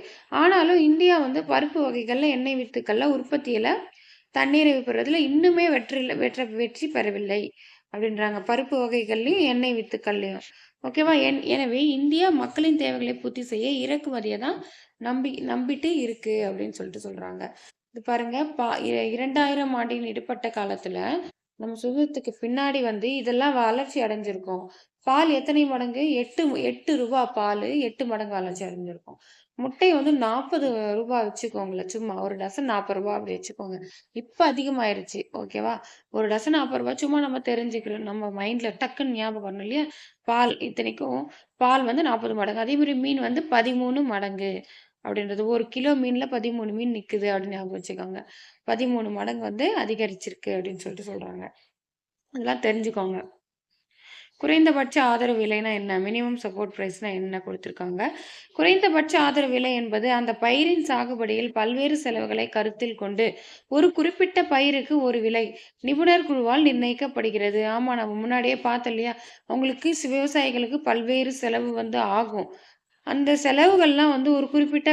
ஆனாலும் இந்தியா வந்து பருப்பு வகைகள்ல, எண்ணெய் வித்துக்கள்ல உற்பத்தியில தன்னிறைவு பெறுவதில இன்னுமே வெற்றி பெறவில்லை அப்படின்றாங்க. பருப்பு வகைகள்லயும், எண்ணெய் வித்துக்கள்லயும். ஓகேவா? எனவே இந்தியா மக்களின் தேவைகளை பூர்த்தி செய்ய இறக்குமதிய தான் நம்பிட்டு இருக்கு அப்படின்னு சொல்லிட்டு சொல்றாங்க. இது பாருங்க 2000 ஆண்டின் இடைப்பட்ட காலத்துல நம்ம சுதந்திரத்துக்கு பின்னாடி வந்து இதெல்லாம் வளர்ச்சி அடைஞ்சிருக்கும். பால் எத்தனை மடங்கு? 8 ரூபா பாலு 8 மடங்கு வளர்ச்சி அடைஞ்சிருக்கும். முட்டை வந்து ரூ. 40 வச்சுக்கோங்களேன். சும்மா ஒரு டசன் ரூ. 40 அப்படி வச்சுக்கோங்க. இப்ப அதிகமாயிருச்சு. ஓகேவா? ஒரு டசன் ரூ. 40 சும்மா நம்ம தெரிஞ்சுக்கிறோம். நம்ம மைண்ட்ல டக்குன்னு ஞாபகம் வரணும் இல்லையா? பால் இத்தனைக்கும் பால் வந்து 40 மடங்கு. அதே மாரி மீன் வந்து 13 மடங்கு அப்படின்றது. 1 கிலோ மீன்ல 13 மீன் நிக்குது அப்படின்னு ஞாபகம் வச்சுக்கோங்க. 13 மடங்கு வந்து அதிகரிச்சிருக்கு அப்படின்னு சொல்லிட்டு சொல்றாங்க. இதெல்லாம் தெரிஞ்சுக்கோங்க. குறைந்தபட்ச ஆதரவு விலைனா என்ன? மினிமம் சப்போர்ட் பிரைஸ்னா என்ன குடுத்துருக்காங்க. குறைந்தபட்ச ஆதரவு விலை என்பது அந்த பயிரின் சாகுபடியில் பல்வேறு செலவுகளை கருத்தில் கொண்டு ஒரு குறிப்பிட்ட பயிருக்கு ஒரு விலை நிபுணர் குழுவால் நிர்ணயிக்கப்படுகிறது. ஆமா, நம்ம முன்னாடியே பார்த்தோம் இல்லையா? உங்களுக்கு விவசாயிகளுக்கு பல்வேறு செலவு வந்து ஆகும். அந்த செலவுகள்லாம் வந்து ஒரு குறிப்பிட்ட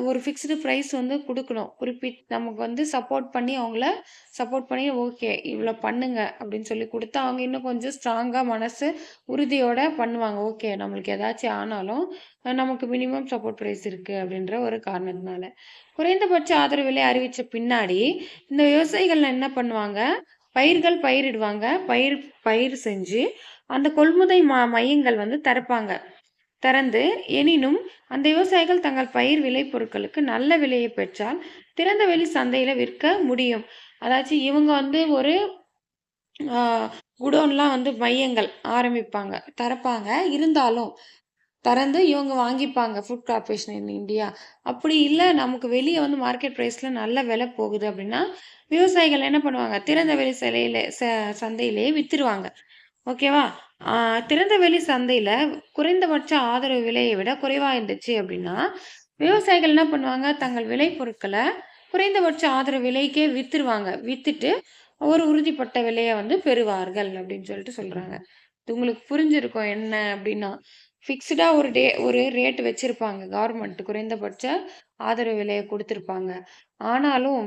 ஒரு ஃபிக்ஸ்டு பிரைஸ் வந்து குடுக்கணும். நமக்கு வந்து சப்போர்ட் பண்ணி ஓகே இவ்ளோ பண்ணுங்க அப்படின்னு சொல்லி குடுத்தா, அவங்க இன்னும் கொஞ்சம் ஸ்ட்ராங்கா மனசு உறுதியோட பண்ணுவாங்க. ஓகே நம்மளுக்கு ஏதாச்சும் ஆனாலும், நமக்கு மினிமம் சப்போர்ட் பிரைஸ் இருக்கு அப்படின்ற ஒரு காரணத்தினால. குறைந்தபட்ச ஆதரவு விலை அறிவிச்ச பின்னாடி, இந்த விவசாயிகள்லாம் என்ன பண்ணுவாங்க? பயிர்கள் பயிரிடுவாங்க. பயிர் செஞ்சு அந்த கொள்முதல் மையங்கள் வந்து திறந்து எனினும் அந்த விவசாயிகள் தங்கள் பயிர் விளைபொருட்களுக்கு நல்ல விலையை பெற்றால் திறந்த வெளி சந்தையில விற்க முடியும். அதாச்சும் இவங்க வந்து ஒரு குடோன்லாம் வந்து மையங்கள் ஆரம்பிப்பாங்க, திறப்பாங்க. இருந்தாலும் திறந்து இவங்க வாங்கிப்பாங்க ஃபுட் கார்ப்பரேஷன் இன் இந்தியா. அப்படி இல்ல நமக்கு வெளிய வந்து மார்க்கெட் பிரைஸ்ல நல்ல விலை போகுது அப்படின்னா, விவசாயிகள் என்ன பண்ணுவாங்க? திறந்த வெளி சந்தையிலேயே வித்துருவாங்க. ஓகேவா? ஆ திறந்த வெளி சந்தையில குறைந்தபட்ச ஆதரவு விலையை விட குறைவா இருந்துச்சு அப்படின்னா, விவசாயிகள் என்ன பண்ணுவாங்க? தங்கள் விளைபொருட்கள குறைந்தபட்ச ஆதரவு விலைக்கே வித்துருவாங்க. வித்துட்டு ஒரு உறுதிப்பட்ட விலைய வந்து பெறுவார்கள் அப்படின்னு சொல்லிட்டு சொல்றாங்க. இது உங்களுக்கு புரிஞ்சிருக்கும் என்ன அப்படின்னா, ஃபிக்ஸ்டா ஒரு ரேட் வச்சிருப்பாங்க கவர்மெண்ட் குறைந்தபட்ச ஆதரவு விலைய குடுத்திருப்பாங்க. ஆனாலும்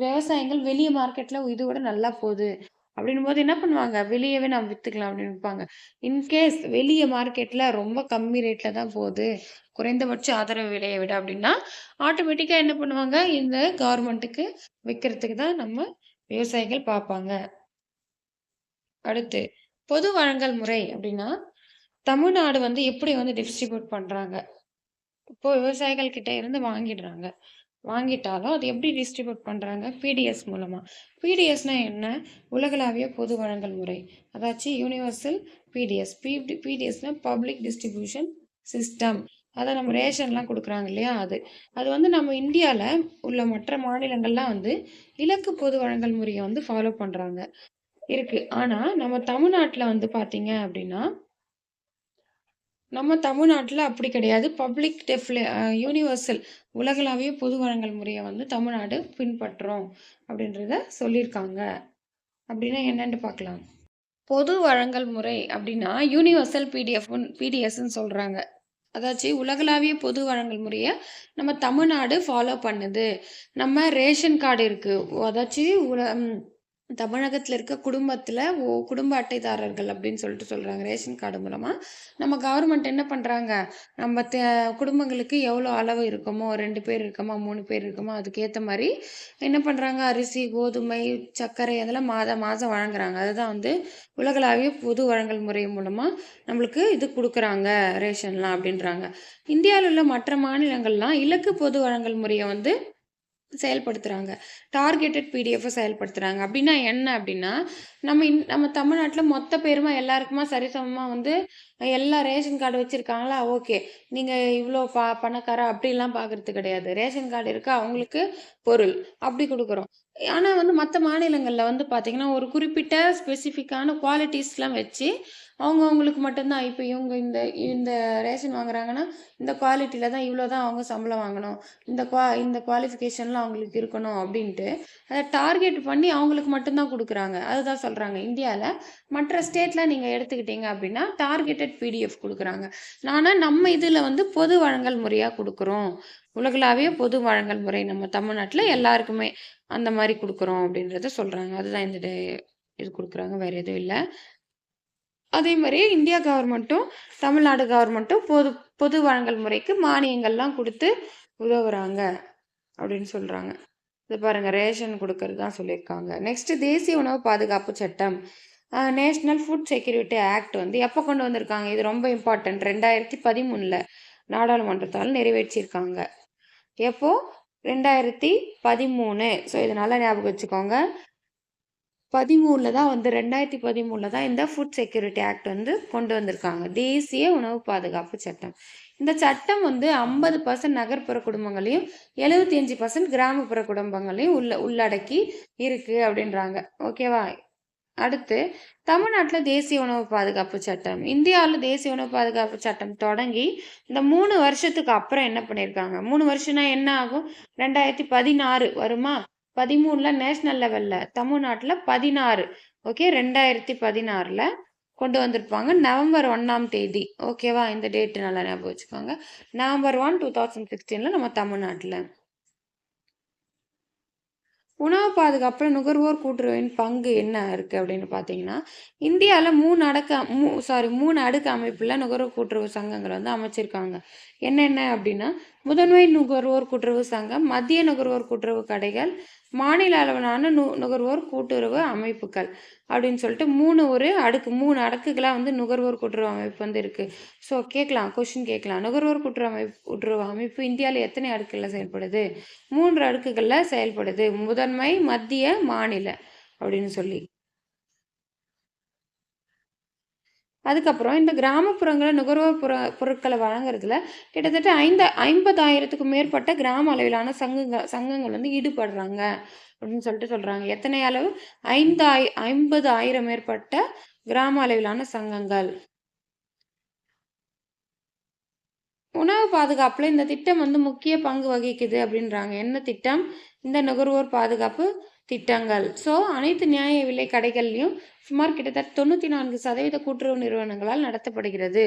விவசாயிகள் வெளிய மார்க்கெட்ல இத விட நல்லா போகுது அப்படின்னும்போது என்ன பண்ணுவாங்க? வெளியவே நம்ம வித்துக்கலாம் அப்படின்னு விப்பாங்க. இன்கேஸ் வெளிய மார்க்கெட்ல ரொம்ப கம்மி ரேட்ல தான் போகுது, குறைந்தபட்ச ஆதரவு விலைய விட அப்படின்னா, ஆட்டோமேட்டிக்கா என்ன பண்ணுவாங்க? இந்த கவர்மெண்ட்டுக்கு விக்கிறதுக்கு தான் நம்ம விவசாயிகள் பார்ப்பாங்க. அடுத்து பொது வழங்கல் முறை அப்படின்னா, தமிழ்நாடு வந்து எப்படி வந்து டிஸ்ட்ரிபியூட் பண்றாங்க? இப்போ விவசாயிகள் கிட்ட இருந்து வாங்கிடுறாங்க. வாங்கிட்டாலும் அது எப்படி டிஸ்ட்ரிபியூட் பண்றாங்க? பிடிஎஸ் மூலமா. பிடிஎஸ்னா என்ன? உலகளாவிய பொது வழங்கல் முறை. அதாச்சும் யுனிவர்சல் பிடிஎஸ். பிடிஎஸ்னா பப்ளிக் டிஸ்ட்ரிபியூஷன் சிஸ்டம். அதான் நம்ம ரேஷன்லாம் குடுக்குறாங்க இல்லையா? அது. அது வந்து நம்ம இந்தியால உள்ள மற்ற மாநிலங்கள்லாம் வந்து இலக்கு பொது வழங்கல் முறைய வந்து ஃபாலோ பண்றாங்க. இருக்கு. ஆனா நம்ம தமிழ்நாட்டுல வந்து பார்த்தீங்க அப்படின்னா, நம்ம தமிழ்நாட்டுல அப்படி கிடையாது. யுனிவர்சல் உலகளாவிய பொது வழங்கல் முறைய வந்து தமிழ்நாடு பின்பற்றோம் அப்படின்றத சொல்லியிருக்காங்க. அப்படின்னா என்னன்னு பார்க்கலாம். பொது வழங்கல் முறை அப்படின்னா யூனிவர்சல் பிடிஎஸ்ன்னு சொல்றாங்க. அதாச்சும் உலகளாவிய பொது வழங்கல் முறைய நம்ம தமிழ்நாடு ஃபாலோ பண்ணுது. நம்ம ரேஷன் கார்டு இருக்கு. அதாச்சும் தமிழகத்துல இருக்க குடும்பத்துல குடும்ப அட்டைதாரர்கள் அப்படின்னு சொல்லிட்டு சொல்றாங்க. ரேஷன் கார்டு மூலமா நம்ம கவர்மெண்ட் என்ன பண்றாங்க? நம்ம குடும்பங்களுக்கு எவ்வளோ அளவு இருக்கமோ 2 பேர் இருக்கோமா, 3 பேர் இருக்கோமா அதுக்கேத்த மாரி என்ன பண்றாங்க? அரிசி, கோதுமை, சர்க்கரை அதெல்லாம் மாதம் மாதம் வழங்குறாங்க. அதுதான் வந்து உலகளாவிய பொது வழங்கல் முறை மூலமா நம்மளுக்கு இது குடுக்குறாங்க ரேஷன்லாம் அப்படின்றாங்க. இந்தியால உள்ள மற்ற மாநிலங்கள்லாம் இலக்கு பொது வழங்கல் முறைய வந்து செயல்படுத்துறாங்க. டார்கெட்டட் பிடிஎஃப்ப செயல்படுத்துறாங்க. அப்டின்னா என்ன அப்டின்னா, நம்ம தமிழ்நாட்டுல மொத்த பேருமா எல்லாருக்குமா சரிசமமா வந்து எல்லா ரேஷன் கார்டு வச்சிருக்காங்களா? ஓகே. நீங்க இவ்ளோ பணக்காரா அப்டிலாம் பார்க்கறது கிடையாது. ரேஷன் கார்டு இருக்கா? அவங்களுக்கு பொருள். அப்டி குடுக்குறோம். ஆனா வந்து மத்த மாநிலங்கள்ல வந்து பார்த்தீங்கன்னா, ஒரு குறிப்பிட்ட ஸ்பெசிஃபிக்கான குவாலிட்டீஸ்லாம் வச்சு, அவங்கவங்களுக்கு மட்டும் தான் இப்ப இவங்க இந்த இந்த ரேஷன் வாங்குறாங்கன்னா, இந்த குவாலிட்டில தான் இவ்ளோ தான் அவங்க சம்பளம் வாங்கணும். இந்த குவாலிஃபிகேஷன்லாம் அவங்களுக்கு இருக்கணும் அப்டின்ட்டு, அத டார்கெட் பண்ணி அவங்களுக்கு மட்டும் தான் குடுக்குறாங்க. அதுதான் சொல்றாங்க. இந்தியால மற்ற ஸ்டேட்ல நீங்க எடுத்துக்கிட்டீங்க அப்டின்னா, டார்கெட்டட் பிடிஎஃப் குடுக்குறாங்க. ஆனா நம்ம இதுல வந்து பொது வழங்கல் முறையா குடுக்குறோம். உலகளாவிய பொது வழங்கல் முறை நம்ம தமிழ்நாட்டுல எல்லாருக்குமே அந்த மாரி குடுக்குறோம் அப்டின்றத சொல்றாங்க. அதுதான் இந்த இது குடுக்குறாங்க. வேற எதுவும் இல்ல. அதே மாரி இந்தியா கவர்மெண்ட்டும், தமிழ்நாடு கவர்மெண்ட்டும் பொது வழங்கல் முறைக்கு மானியங்கள்லாம் குடுத்து உதவுறாங்க அப்படின்னு சொல்றாங்க. இது பாருங்க ரேஷன் குடுக்கறது தான் சொல்லியிருக்காங்க. நெக்ஸ்ட் தேசிய உணவு பாதுகாப்பு சட்டம். நேஷனல் ஃபுட் செக்யூரிட்டி ஆக்ட் வந்து எப்ப கொண்டு வந்திருக்காங்க? இது ரொம்ப இம்பார்ட்டன்ட். 2013ல நாடாளுமன்றத்தால் நிறைவேற்றியிருக்காங்க. எப்போ? 2013. ஸோ இத நல்லா ஞாபகம் வச்சுக்கோங்க. 2013ல தான் இந்த ஃபுட் செக்யூரிட்டி ஆக்ட் வந்து கொண்டு வந்திருக்காங்க. தேசிய உணவு பாதுகாப்பு சட்டம். இந்த சட்டம் வந்து 50% நகர்ப்புற குடும்பங்களையும், 75% கிராமப்புற குடும்பங்களையும் உள்ளடக்கி இருக்கு அப்படின்றாங்க. ஓகேவா? அடுத்து தமிழ்நாட்டுல தேசிய உணவு பாதுகாப்பு சட்டம். இந்தியாவுல தேசிய உணவு பாதுகாப்பு சட்டம் தொடங்கி இந்த 3 வருஷத்துக்கு அப்புறம் என்ன பண்ணியிருக்காங்க? 3 வருஷம்னா என்ன ஆகும்? 2016 வருமா? 13ல நேஷனல் லெவல்ல. தமிழ்நாட்டுல 16. ஓகே 2016ல கொண்டு வந்திருப்பாங்க. நவம்பர் 1ஆம் தேதி. ஓகேவா? இந்த டேட் நல்லா ஞாபகம் வச்சுக்கோங்க. நவம்பர் 1, 2016ல நம்ம தமிழ்நாட்டுல. உணவு பாதுகாப்புல நுகர்வோர் கூட்டுறவின் பங்கு என்ன இருக்கு அப்படின்னு பார்த்தீங்கன்னா, இந்தியால 3 அடுக்கு அமைப்புல நுகர்வோர் கூட்டுறவு சங்கங்கள் வந்து அமைச்சிருக்காங்க. என்னென்ன அப்படின்னா, முதன்மை நுகர்வோர் கூட்டுறவு சங்கம், மத்திய நுகர்வோர் கூட்டுறவு கடைகள், மாநில அளவிலான நுகர்வோர் கூட்டுறவு அமைப்புகள் அப்படின்னு சொல்லிட்டு 3 அடுக்குகளா வந்து நுகர்வோர் கூட்டுறவு அமைப்பு வந்து இருக்கு. ஸோ கேட்கலாம், கொஸ்டின் கேட்கலாம். நுகர்வோர் கூட்டுறவு அமைப்பு இந்தியாவில் எத்தனை அடுக்குகள்ல செயல்படுது? 3 அடுக்குகள்ல செயல்படுது. முதன்மை, மத்திய, மாநில அப்படின்னு சொல்லி. அதுக்கப்புறம் இந்த கிராமப்புறங்கள்ல நுகர்வோர் பொருட்களை வழங்குறதுல கிட்டத்தட்ட 50,000க்கும் மேற்பட்ட கிராம அளவிலான சங்கங்கள் வந்து ஈடுபடுறாங்க அப்படின்னு சொல்லிட்டு சொல்றாங்க. எத்தனை அளவு? 50,000 மேற்பட்ட கிராம அளவிலான சங்கங்கள். உணவு பாதுகாப்புல இந்த திட்டம் வந்து முக்கிய பங்கு வகிக்குது அப்படின்றாங்க. என்ன திட்டம்? இந்த நுகர்வோர் பாதுகாப்பு திட்டங்கள். ஸோ அனைத்து நியாய விலை கடைகள்லயும் சுமார் கிட்டத்தட்ட 94% கூட்டுறவு நிறுவனங்களால் நடத்தப்படுகிறது.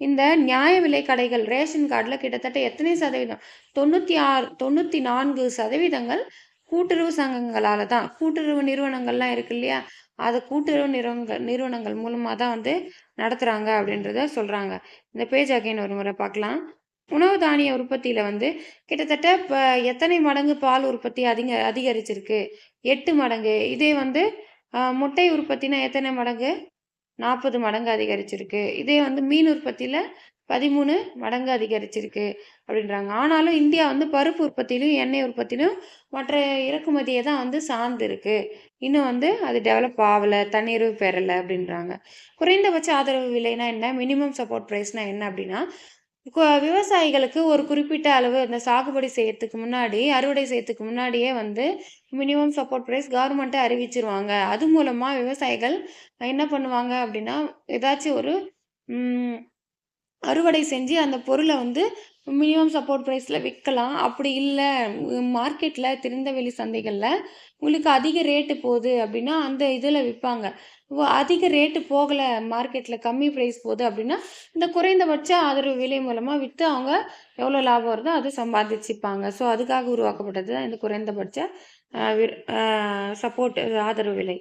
இந்த நியாய விலை கடைகள் ரேஷன் கார்டுல கிட்டத்தட்ட எத்தனை சதவீதம்? 94% கூட்டுறவு சங்கங்களால தான். கூட்டுறவு நிறுவனங்கள்லாம் இருக்கு இல்லையா? அதை கூட்டுறவு நிறுவனங்கள் மூலமா தான் வந்து நடத்துறாங்க அப்படின்றத சொல்றாங்க. இந்த பேஜ் அகைன் ஒரு முறை பார்க்கலாம். உணவு தானிய உற்பத்தியில வந்து கிட்டத்தட்ட இப்ப எத்தனை மடங்கு பால் உற்பத்தி அதிகரிச்சிருக்கு? 8 மடங்கு. இதே வந்து முட்டை உற்பத்தினா எத்தனை மடங்கு? 40 மடங்கு அதிகரிச்சிருக்கு. இதே வந்து மீன் உற்பத்தியில 13 மடங்கு அதிகரிச்சிருக்கு அப்படின்றாங்க. ஆனாலும் இந்தியா வந்து பருப்பு உற்பத்தியிலும், எண்ணெய் உற்பத்தியிலும் மற்ற இறக்குமதியை தான் வந்து சார்ந்து இருக்கு. இன்னும் வந்து அது டெவலப் ஆகல, தன்னிறைவு பெறல அப்படின்றாங்க. குறைந்தபட்ச ஆதரவு விலைனா என்ன? மினிமம் சப்போர்ட் பிரைஸ்னா என்ன அப்படின்னா, விவசாயிகளுக்கு ஒரு குறிப்பிட்ட அளவு இந்த சாகுபடி செய்யறதுக்கு முன்னாடி, அறுவடை செய்யறதுக்கு முன்னாடியே வந்து மினிமம் சப்போர்ட் பிரைஸ் கவர்மெண்ட்டே அறிவிச்சிருவாங்க. அது மூலமா விவசாயிகள் என்ன பண்ணுவாங்க அப்படின்னா, ஏதாச்சும் ஒரு ம் அறுவடை செஞ்சு அந்த பொருளை வந்து மினிமம் சப்போர்ட் ப்ரைஸில் விற்கலாம். அப்படி இல்லை, மார்க்கெட்டில் திறந்தவெளி சந்தைகளில் உங்களுக்கு அதிக ரேட்டு போகுது அப்படின்னா அந்த இதில் விற்பாங்க. அதிக ரேட்டு போகலை, மார்க்கெட்டில் கம்மி ப்ரைஸ் போகுது அப்படின்னா இந்த குறைந்தபட்ச ஆதரவு விலை மூலமாக விற்று அவங்க எவ்வளோ லாபம் வருதோ அதை சம்பாதிச்சுப்பாங்க. ஸோ அதுக்காக உருவாக்கப்பட்டது தான் இந்த குறைந்தபட்ச சப்போர்ட் ஆதரவு விலை.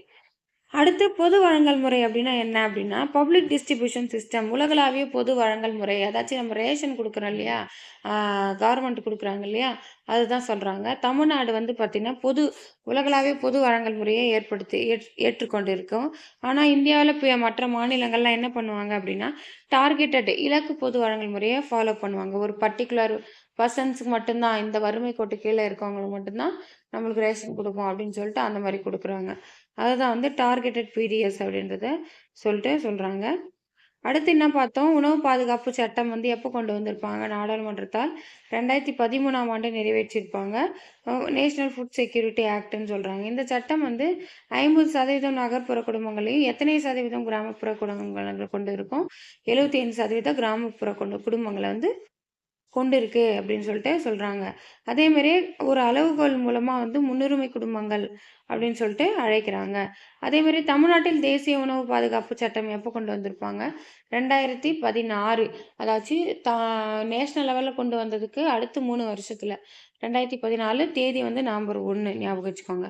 அடுத்து பொது வழங்கல் முறை அப்படின்னா என்ன அப்படின்னா, பப்ளிக் டிஸ்ட்ரிபியூஷன் சிஸ்டம், உலகளாவிய பொது வழங்கல் முறை. அதாச்சும் நம்ம ரேஷன் கொடுக்குறோம் இல்லையா? கவர்மெண்ட் கொடுக்குறாங்க இல்லையா? அதுதான் சொல்றாங்க. தமிழ்நாடு வந்து பார்த்தீங்கன்னா, உலகளாவிய பொது வழங்கல் முறையை ஏற்றுக்கொண்டு இருக்கோம். ஆனா இந்தியாவுல மற்ற மாநிலங்கள்லாம் என்ன பண்ணுவாங்க அப்படின்னா, டார்கெட்டட் இலக்கு பொது வழங்கல் முறையை ஃபாலோ பண்ணுவாங்க. ஒரு பர்ட்டிகுலர் பர்சன்ஸ்க்கு மட்டும்தான், இந்த வறுமை கோட்டு கீழே இருக்கவங்களுக்கு மட்டும்தான் நம்மளுக்கு ரேஷன் கொடுப்போம் அப்படின்னு சொல்லிட்டு அந்த மாதிரி கொடுக்குறாங்க. அதுதான் வந்து டார்கெட்டட் பீரியட்ஸ் அப்படின்றத சொல்றாங்க. அடுத்து என்ன பார்த்தோம்? உணவு பாதுகாப்பு சட்டம் வந்து எப்போ கொண்டு வந்திருப்பாங்க? நாடாளுமன்றத்தால் 2013ஆம் ஆண்டு நிறைவேற்றியிருப்பாங்க. நேஷனல் ஃபுட் செக்யூரிட்டி ஆக்ட்ன்னு சொல்றாங்க. இந்த சட்டம் வந்து 50% நகர்ப்புற குடும்பங்களையும், எத்தனை சதவீதம் கிராமப்புற குடும்பங்களை கொண்டு இருக்கும்? 75% கிராமப்புற குடும்பங்களை வந்து கொண்டு இருக்கு அப்படின்னு சொல்லிட்டு சொல்றாங்க. அதே மாதிரியே ஒரு அளவுகோல் மூலமா வந்து முன்னுரிமை குடும்பங்கள் அப்படின்னு சொல்லிட்டு அழைக்கிறாங்க. அதே மாதிரி தமிழ்நாட்டில் தேசிய உணவு பாதுகாப்பு சட்டம் எப்போ கொண்டு வந்திருப்பாங்க? 2016. அதாச்சு நேஷனல் லெவல்ல கொண்டு வந்ததுக்கு அடுத்து 3 வருஷத்துல 2014 தேதி வந்து நவம்பர் 1 ஞாபகம் வச்சுக்கோங்க.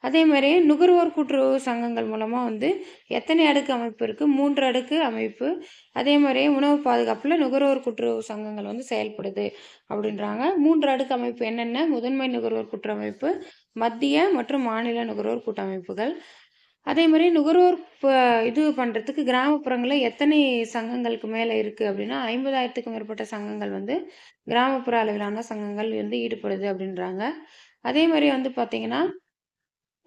அதே மாதிரி நுகர்வோர் கூட்டுறவு சங்கங்கள் மூலமா வந்து எத்தனை அடுக்கு அமைப்பு இருக்கு? 3 அடுக்கு அமைப்பு. அதே மாதிரி உணவு பாதுகாப்புல நுகர்வோர் கூட்டுறவு சங்கங்கள் வந்து செயல்படுது அப்படின்றாங்க. 3 அடுக்கு அமைப்பு என்னென்ன? முதன்மை நுகர்வோர் கூட்டமைப்பு, மத்திய மற்றும் மாநில நுகர்வோர் கூட்டமைப்புகள். அதே மாதிரி நுகர்வோர் இது பண்றதுக்கு கிராமப்புறங்கள்ல எத்தனை சங்கங்களுக்கு மேல இருக்கு அப்படின்னா, 50,000க்கும் மேற்பட்ட சங்கங்கள் வந்து கிராமப்புற அளவிலான சங்கங்கள் வந்து ஈடுபடுது அப்படின்றாங்க. அதே மாதிரி வந்து பார்த்தீங்கன்னா,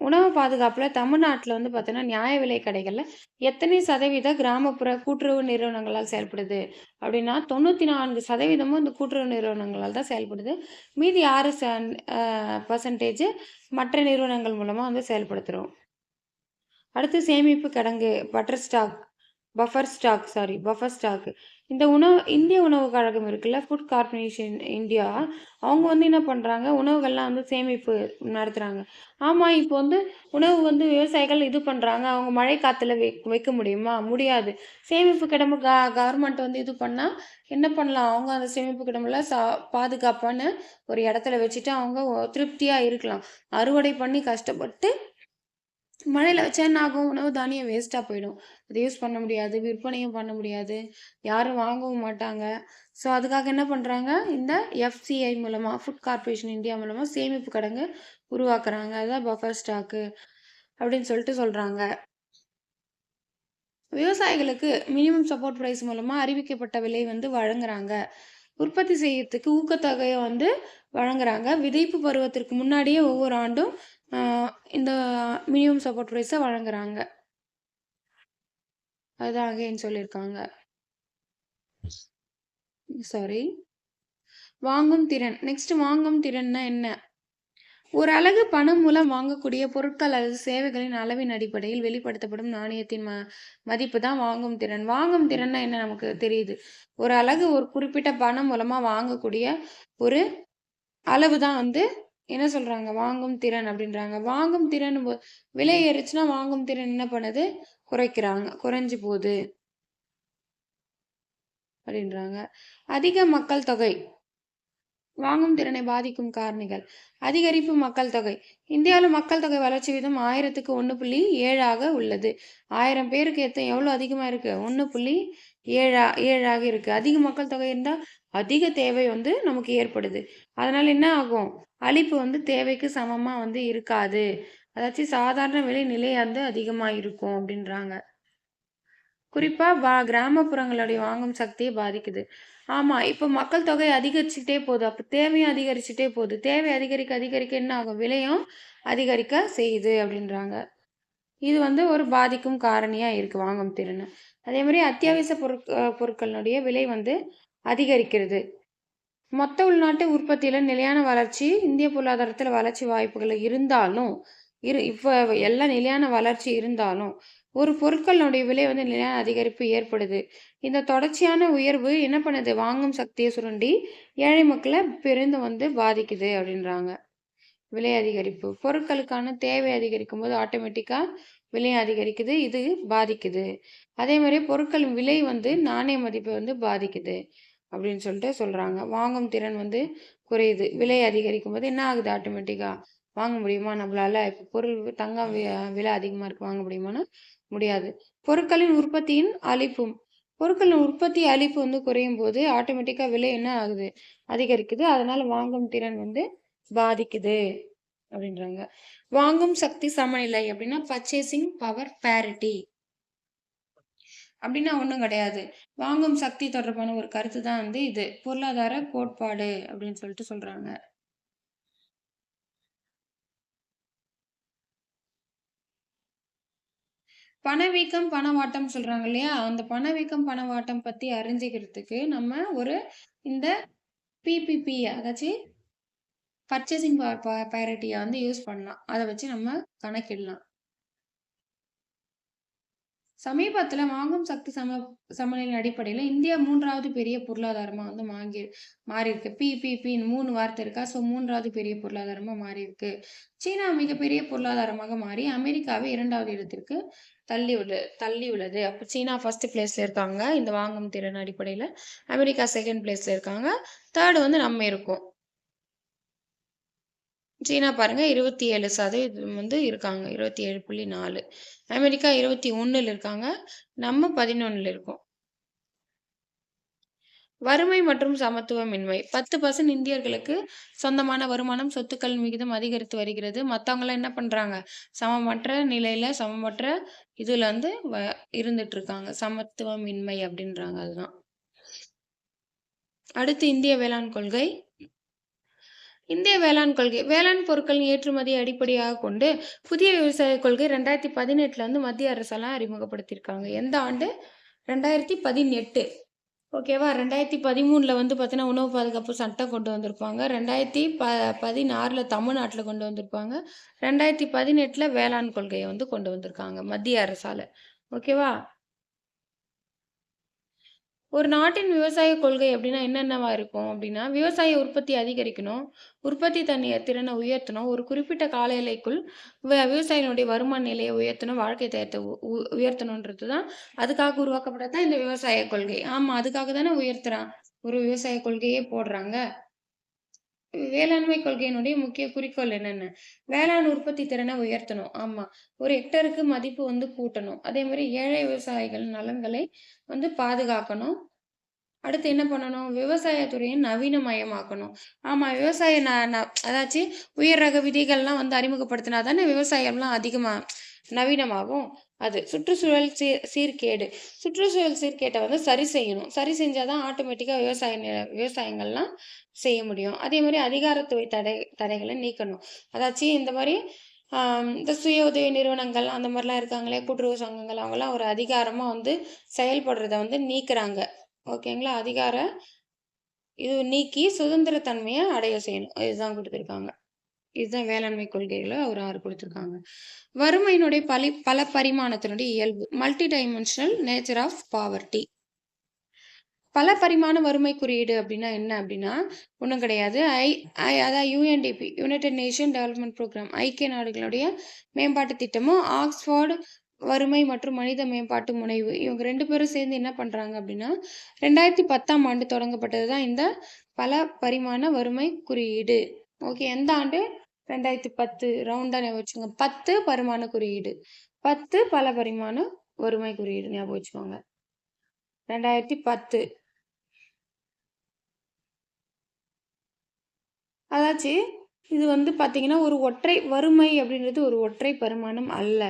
உணவு பாதுகாப்புல தமிழ்நாட்டுல வந்து பார்த்தீங்கன்னா, நியாய விலை கடைகள்ல எத்தனை சதவீத கிராமப்புற கூட்டுறவு நிறுவனங்களால் செயல்படுது அப்படின்னா, 94% இந்த கூட்டுறவு நிறுவனங்களால் தான் செயல்படுது. மீதி 6 பெர்சன்டேஜ் மற்ற நிறுவனங்கள் மூலமா வந்து செயல்படுத்துறோம். அடுத்து சேமிப்பு கிடங்கு, பஃபர் ஸ்டாக். இந்த இந்திய உணவு கழகம் இருக்குல்ல, ஃபுட் கார்ப்பரேஷன் இந்தியா, அவங்க வந்து என்ன பண்றாங்க? உணவுகள்லாம் வந்து சேமிப்பு நடத்துறாங்க. ஆமா, இப்போ வந்து உணவு வந்து விவசாயிகள் இது பண்றாங்க. அவங்க மழை காத்துல வைக்க முடியுமா? முடியாது. சேமிப்பு கிடங்கு கவர்மெண்ட் வந்து இது பண்ணா என்ன பண்ணலாம்? அவங்க அந்த சேமிப்பு கிடங்குல பாதுகாப்பான ஒரு இடத்துல வச்சுட்டு அவங்க திருப்தியா இருக்கலாம். அறுவடை பண்ணி கஷ்டப்பட்டு மழையில வச்சா என்ன ஆகும்? உணவு தானியம் வேஸ்ட்டா போயிடும். அத யூஸ் பண்ண முடியாது. விற்பனையும் பண்ண முடியாது. யாரும் வாங்கவும் மாட்டாங்க. ஸோ, அதுக்காக என்ன பண்றாங்க? இந்த எஃப்சிஐ மூலமா, ஃபுட் கார்ப்பரேஷன் இந்தியா மூலமா சேமிப்பு கிடங்கு உருவாக்குறாங்க. அதான் பஃபர் ஸ்டாக்கு அப்படின்னு சொல்லிட்டு சொல்றாங்க. விவசாயிகளுக்கு மினிமம் சப்போர்ட் பிரைஸ் மூலமா அறிவிக்கப்பட்ட விலை வந்து வழங்குறாங்க. உற்பத்தி செய்யறதுக்கு ஊக்கத்தொகைய வந்து வழங்குறாங்க. விதைப்பு பருவத்திற்கு முன்னாடியே ஒவ்வொரு ஆண்டும் அ இந்த மினிமம் சப்போர்ட் பிரைஸ வழங்குறாங்க. அதுதான் அகைன் சொல்லியிருக்காங்க. சாரி. வாங்கும் திறன். நெக்ஸ்ட் வாங்கும் திறன்னா என்ன? ஒரு அலகு பணம் மூலம் வாங்கக்கூடிய பொருட்கள் அல்லது சேவைகளின் அளவின் அடிப்படையில் வெளிப்படுத்தப்படும் நாணயத்தின் மதிப்பு தான் வாங்கும் திறன். வாங்கும் திறன்னா என்ன நமக்கு தெரியுது. ஒரு அலகு ஒரு குறிப்பிட்ட பணம் மூலமா வாங்கக்கூடிய ஒரு அளவு தான் வந்து என்ன சொல்றாங்க? வாங்கும் திறன் அப்படின்றாங்க. வாங்கும் திறன் விலை ஏறுச்சுன்னா வாங்கும் திறன் என்ன பண்ணுது? குறைக்கிறாங்க. குறைஞ்சு போகுது அப்படின்றாங்க. அதிக மக்கள் தொகை. வாங்கும் திறனை பாதிக்கும் காரணிகள். அதிகரிப்பு மக்கள் தொகை. இந்தியாவில் மக்கள் தொகை வளர்ச்சி வீதம் 1000க்கு 1.7 உள்ளது. 1000 பேருக்கு எவ்வளோ அதிகமா இருக்கு? 1.7 இருக்கு. அதிக மக்கள் தொகை இருந்தா அதிக தேவை வந்து நமக்கு ஏற்படுது. அதனால என்ன ஆகும்? அளிப்பு வந்து தேவைக்கு சமமா வந்து இருக்காது. அதாச்சும் சாதாரண விலை நிலை வந்து அதிகமா இருக்கும் அப்படின்றாங்க. குறிப்பா கிராமப்புறங்களுடைய வாங்கும் சக்தியை பாதிக்குது. ஆமா. இப்ப மக்கள் தொகை அதிகரிச்சுக்கிட்டே போகுது. அப்ப தேவையும் அதிகரிச்சுட்டே போகுது. தேவை அதிகரிக்க அதிகரிக்க என்ன ஆகும்? விலையும் அதிகரிக்க செய்யுது அப்படின்றாங்க. இது வந்து ஒரு பாதிக்கும் காரணியா இருக்கு வாங்கும் திறனு. அதே மாரி அத்தியாவசிய பொருட்களினுடைய விலை வந்து அதிகரிக்கிறது. மொத்த உள்நாட்டு உற்பத்தியில நிலையான வளர்ச்சி இந்திய பொருளாதாரத்துல வளர்ச்சி வாய்ப்புகள் இருந்தாலும், இப்ப எல்லாம் நிலையான வளர்ச்சி இருந்தாலும், ஒரு பொருட்களுடைய விலை வந்து நிலையான அதிகரிப்பு ஏற்படுது. இந்த தொடர்ச்சியான உயர்வு என்ன பண்ணுது? வாங்கும் சக்தியை சுரண்டி ஏழை மக்களை பெரிதும் வந்து பாதிக்குது அப்படின்றாங்க. விலை அதிகரிப்பு. பொருட்களுக்கான தேவை அதிகரிக்கும் போது ஆட்டோமேட்டிக்கா விலை அதிகரிக்குது. இது பாதிக்குது. அதே மாரி பொருட்களின் விலை வந்து நாணய மதிப்பை வந்து பாதிக்குது. அப்படின்னு சொல்லிட்டு சொல்றாங்க. வாங்கும் திறன் வந்து குறையுது. விலை அதிகரிக்கும் போது என்ன ஆகுது ஆட்டோமேட்டிக்கா? வாங்க முடியுமா நம்மளால? இப்ப பொருள் தங்கம் விலை அதிகமா இருக்கு. வாங்க முடியுமான்னா? முடியாது. பொருட்களின் உற்பத்தியின் அளிப்பும். பொருட்களின் உற்பத்தி அளிப்பு வந்து குறையும் போது ஆட்டோமேட்டிக்கா விலை என்ன ஆகுது? அதிகரிக்குது. அதனால வாங்கும் திறன் வந்து பாதிக்குது அப்படின்றாங்க. வாங்கும் சக்தி சமநிலை அப்படின்னா பர்ச்சேசிங் பவர் பேரிட்டி அப்படின்னா ஒண்ணும் கிடையாது. வாங்கும் சக்தி தொடர்பான ஒரு கருத்து தான் வந்து இது. பொருளாதார கோட்பாடு அப்படின்னு சொல்லிட்டு சொல்றாங்க. பணவீக்கம், பணவாட்டம் சொல்றாங்க இல்லையா? அந்த பணவீக்கம், பணவாட்டம் பத்தி அறிஞ்சுக்கிறதுக்கு நம்ம ஒரு இந்த பிபிபி அதாச்சு பர்ச்சேசிங் பவர் பேரிட்டிய வந்து யூஸ் பண்ணலாம். அத வச்சு நம்ம கணக்கிடலாம். சமீபத்துல வாங்கும் சக்தி சமநிலையின் அடிப்படையில இந்தியா 3வது பெரிய பொருளாதாரமா வந்து மாறியிருக்கு. பிபிபின்னு 3 வார்த்தை இருக்கா? ஸோ 3வது பெரிய பொருளாதாரமா மாறியிருக்கு. சீனா மிகப்பெரிய பொருளாதாரமாக மாறி அமெரிக்காவை 2வது இடத்திற்கு தள்ளி உள்ளது. அப்ப சீனா ஃபர்ஸ்ட் பிளேஸ்ல இருக்காங்க. இந்த வாங்கும் திறன் அடிப்படையில. அமெரிக்கா செகண்ட் பிளேஸ்ல இருக்காங்க. தேர்ட் வந்து நம்ம இருக்கோம். சீனா பாருங்க 27% வந்து இருக்காங்க. 27.4. அமெரிக்கா 21ல இருக்காங்க. நம்ம 11ல இருக்கோம். வறுமை மற்றும் சமத்துவமின்மை. 10% இந்தியர்களுக்கு சொந்தமான வருமானம், சொத்துக்கள் விகிதம் அதிகரித்து வருகிறது. மத்தவங்கலாம் என்ன பண்றாங்க? சமமற்ற நிலையில, சமமற்ற இதுல வந்து இருந்துட்டு இருக்காங்க. சமத்துவமின்மை அப்படின்றாங்க அதுதான். அடுத்து இந்திய வேளாண் கொள்கை. இந்திய வேளாண் கொள்கை. வேளாண் பொருட்களின் ஏற்றுமதியை அடிப்படையாகக் கொண்டு புதிய விவசாய கொள்கை 2018ல வந்து மத்திய அரசால அறிமுகப்படுத்தியிருக்காங்க. எந்த ஆண்டு? 2018. ஓகேவா? 2013ல வந்து பார்த்தீங்கன்னா, உணவு பாதுகாப்பு சட்டம் கொண்டு வந்திருப்பாங்க. 2016ல தமிழ்நாட்டுல கொண்டு வந்திருப்பாங்க. 2018ல வேளாண் கொள்கைய வந்து கொண்டு வந்திருக்காங்க மத்திய அரசால. ஓகேவா? ஒரு நாட்டின் விவசாய கொள்கை அப்படின்னா என்னென்னவா இருக்கும் அப்படின்னா, விவசாய உற்பத்தி அதிகரிக்கணும். உற்பத்தி திறனை உயர்த்தணும். ஒரு குறிப்பிட்ட கால எல்லைக்குள் விவசாயினுடைய வருமான நிலையை உயர்த்தணும். வாழ்க்கை தரத்தை உயர்த்தணுன்றது தான் அதுக்காக உருவாக்கப்பட்டது தான் இந்த விவசாய கொள்கை. ஆமா, அதுக்காக தானே உயர்த்துறான். ஒரு விவசாய கொள்கையே போடுறாங்க. வேளாண்மை கொள்கையினுடைய முக்கிய குறிக்கோள் என்னென்ன? வேளாண் உற்பத்தி திறனை உயர்த்தணும். ஆமா. ஒரு ஹெக்டருக்கு மதிப்பு வந்து கூட்டணும். அதே மாரி ஏழை விவசாயிகள் நலன்களை வந்து பாதுகாக்கணும். அடுத்து என்ன பண்ணணும்? விவசாயத் துறைய நவீனமயமாக்கணும். ஆமா, விவசாய ந ந அதாச்சு உயர் ரக விதைகள்லாம் வந்து அறிமுகப்படுத்தினா தானே விவசாயம்லாம் அதிகமா நவீனமாகும். அது. சுற்றுச்சூழல் சீர்கேடு. சுற்றுச்சூழல் சீர்கேட்ட வந்து சரி செய்யணும். சரி செஞ்சா தான் ஆட்டோமேட்டிக்கா விவசாயங்கள்லாம் செய்ய முடியும். அதே மாரி அதிகாரத்துறை தடைகள நீக்கணும். அதாச்சு இந்த மாரி இந்த சுய உதவி நிறுவனங்கள் அந்த மாரிலாம் இருக்காங்களே, கூட்டுறவு சங்கங்கள் அவங்கலாம் ஒரு அதிகாரமா வந்து செயல்படுறத வந்து நீக்குறாங்க. ஓகேங்களா? இது நீக்கி சுதந்திர தன்மைய அடைய செய்யணும். இதுதான் குடுத்திருக்காங்க. இதுதான் வேளாண்மை கொள்கையில ஒரு 6 குடுத்திருக்காங்க. வறுமையினுடைய பல பரிமாணத்தினுடைய இயல்பு. Multi dimensional nature of poverty. பல பரிமாண வறுமை குறியீடு அப்டின்னா என்ன அப்டின்னா, ஒண்ணும் கிடையாது. ஐ ஐ அதான் UNDP, United nation development program ஐக்கிய நாடுகளுடைய மேம்பாட்டு திட்டமும், ஆக்ஸ்ஃபோர்டு வறுமை மற்றும் மனித மேம்பாட்டு முனைவு இவங்க 2 பேரும் சேர்ந்து என்ன பண்றாங்க அப்டின்னா, 2010ஆம் ஆண்டு தொடங்கப்பட்டது தான் இந்த பல பரிமாண வறுமை குறியீடு. ஓகே. எந்த ஆண்டு? 2010 ரவுண்டா ஞாபகம் வச்சுக்கோங்க. 10 பரிமாண குறியீடு. 10 பல பரிமாண வறுமை குறியீடு ஞாபகம் வச்சுக்கோங்க. 2010. அதாச்சு, இது வந்து பார்த்தீங்கன்னா, ஒரு ஒற்றை வறுமை அப்படின்றது ஒரு ஒற்றை பரிமாணம் அல்ல.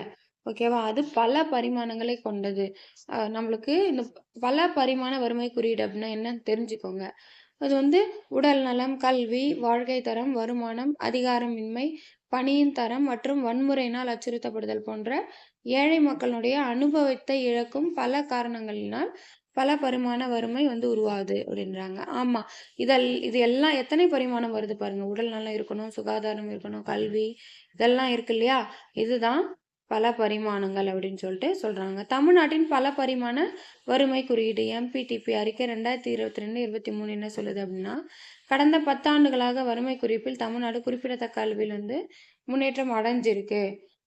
ஓகேவா? அது பல பரிமாணங்களை கொண்டது. நம்மளுக்கு இந்த பல பரிமாண வறுமை குறியீடு அப்படின்னா என்னன்னு தெரிஞ்சுக்கோங்க. அது வந்து உடல் நலம், கல்வி, வாழ்க்கை தரம், வருமானம், அதிகாரமின்மை, பணியின் தரம் மற்றும் வன்முறையினால் அச்சுறுத்தப்படுதல் போன்ற ஏழை மக்களுடைய அனுபவத்தை இழக்கும் பல காரணங்களினால் பல பரிமாண வறுமை வந்து உருவாகுது அப்படின்றாங்க. ஆமா. இது எல்லாம் எத்தனை பரிமாணம் வருது பாருங்க. உடல் நலம் இருக்கணும், சுகாதாரம் இருக்கணும், கல்வி இதெல்லாம் இருக்கு இல்லையா? இதுதான் பல பரிமாணங்கள் அப்படின்னு சொல்லிட்டு சொல்றாங்க. தமிழ்நாட்டின் பல பரிமாண வறுமை குறியீடு எம்பிடிபி அறிக்கை 2022, 23 என்ன சொல்லுது அப்படின்னா, கடந்த 10 ஆண்டுகளாக வறுமை குறிப்பில் தமிழ்நாடு குறிப்பிடத்தக்க அளவில் வந்து முன்னேற்றம் அடைஞ்சிருக்கு.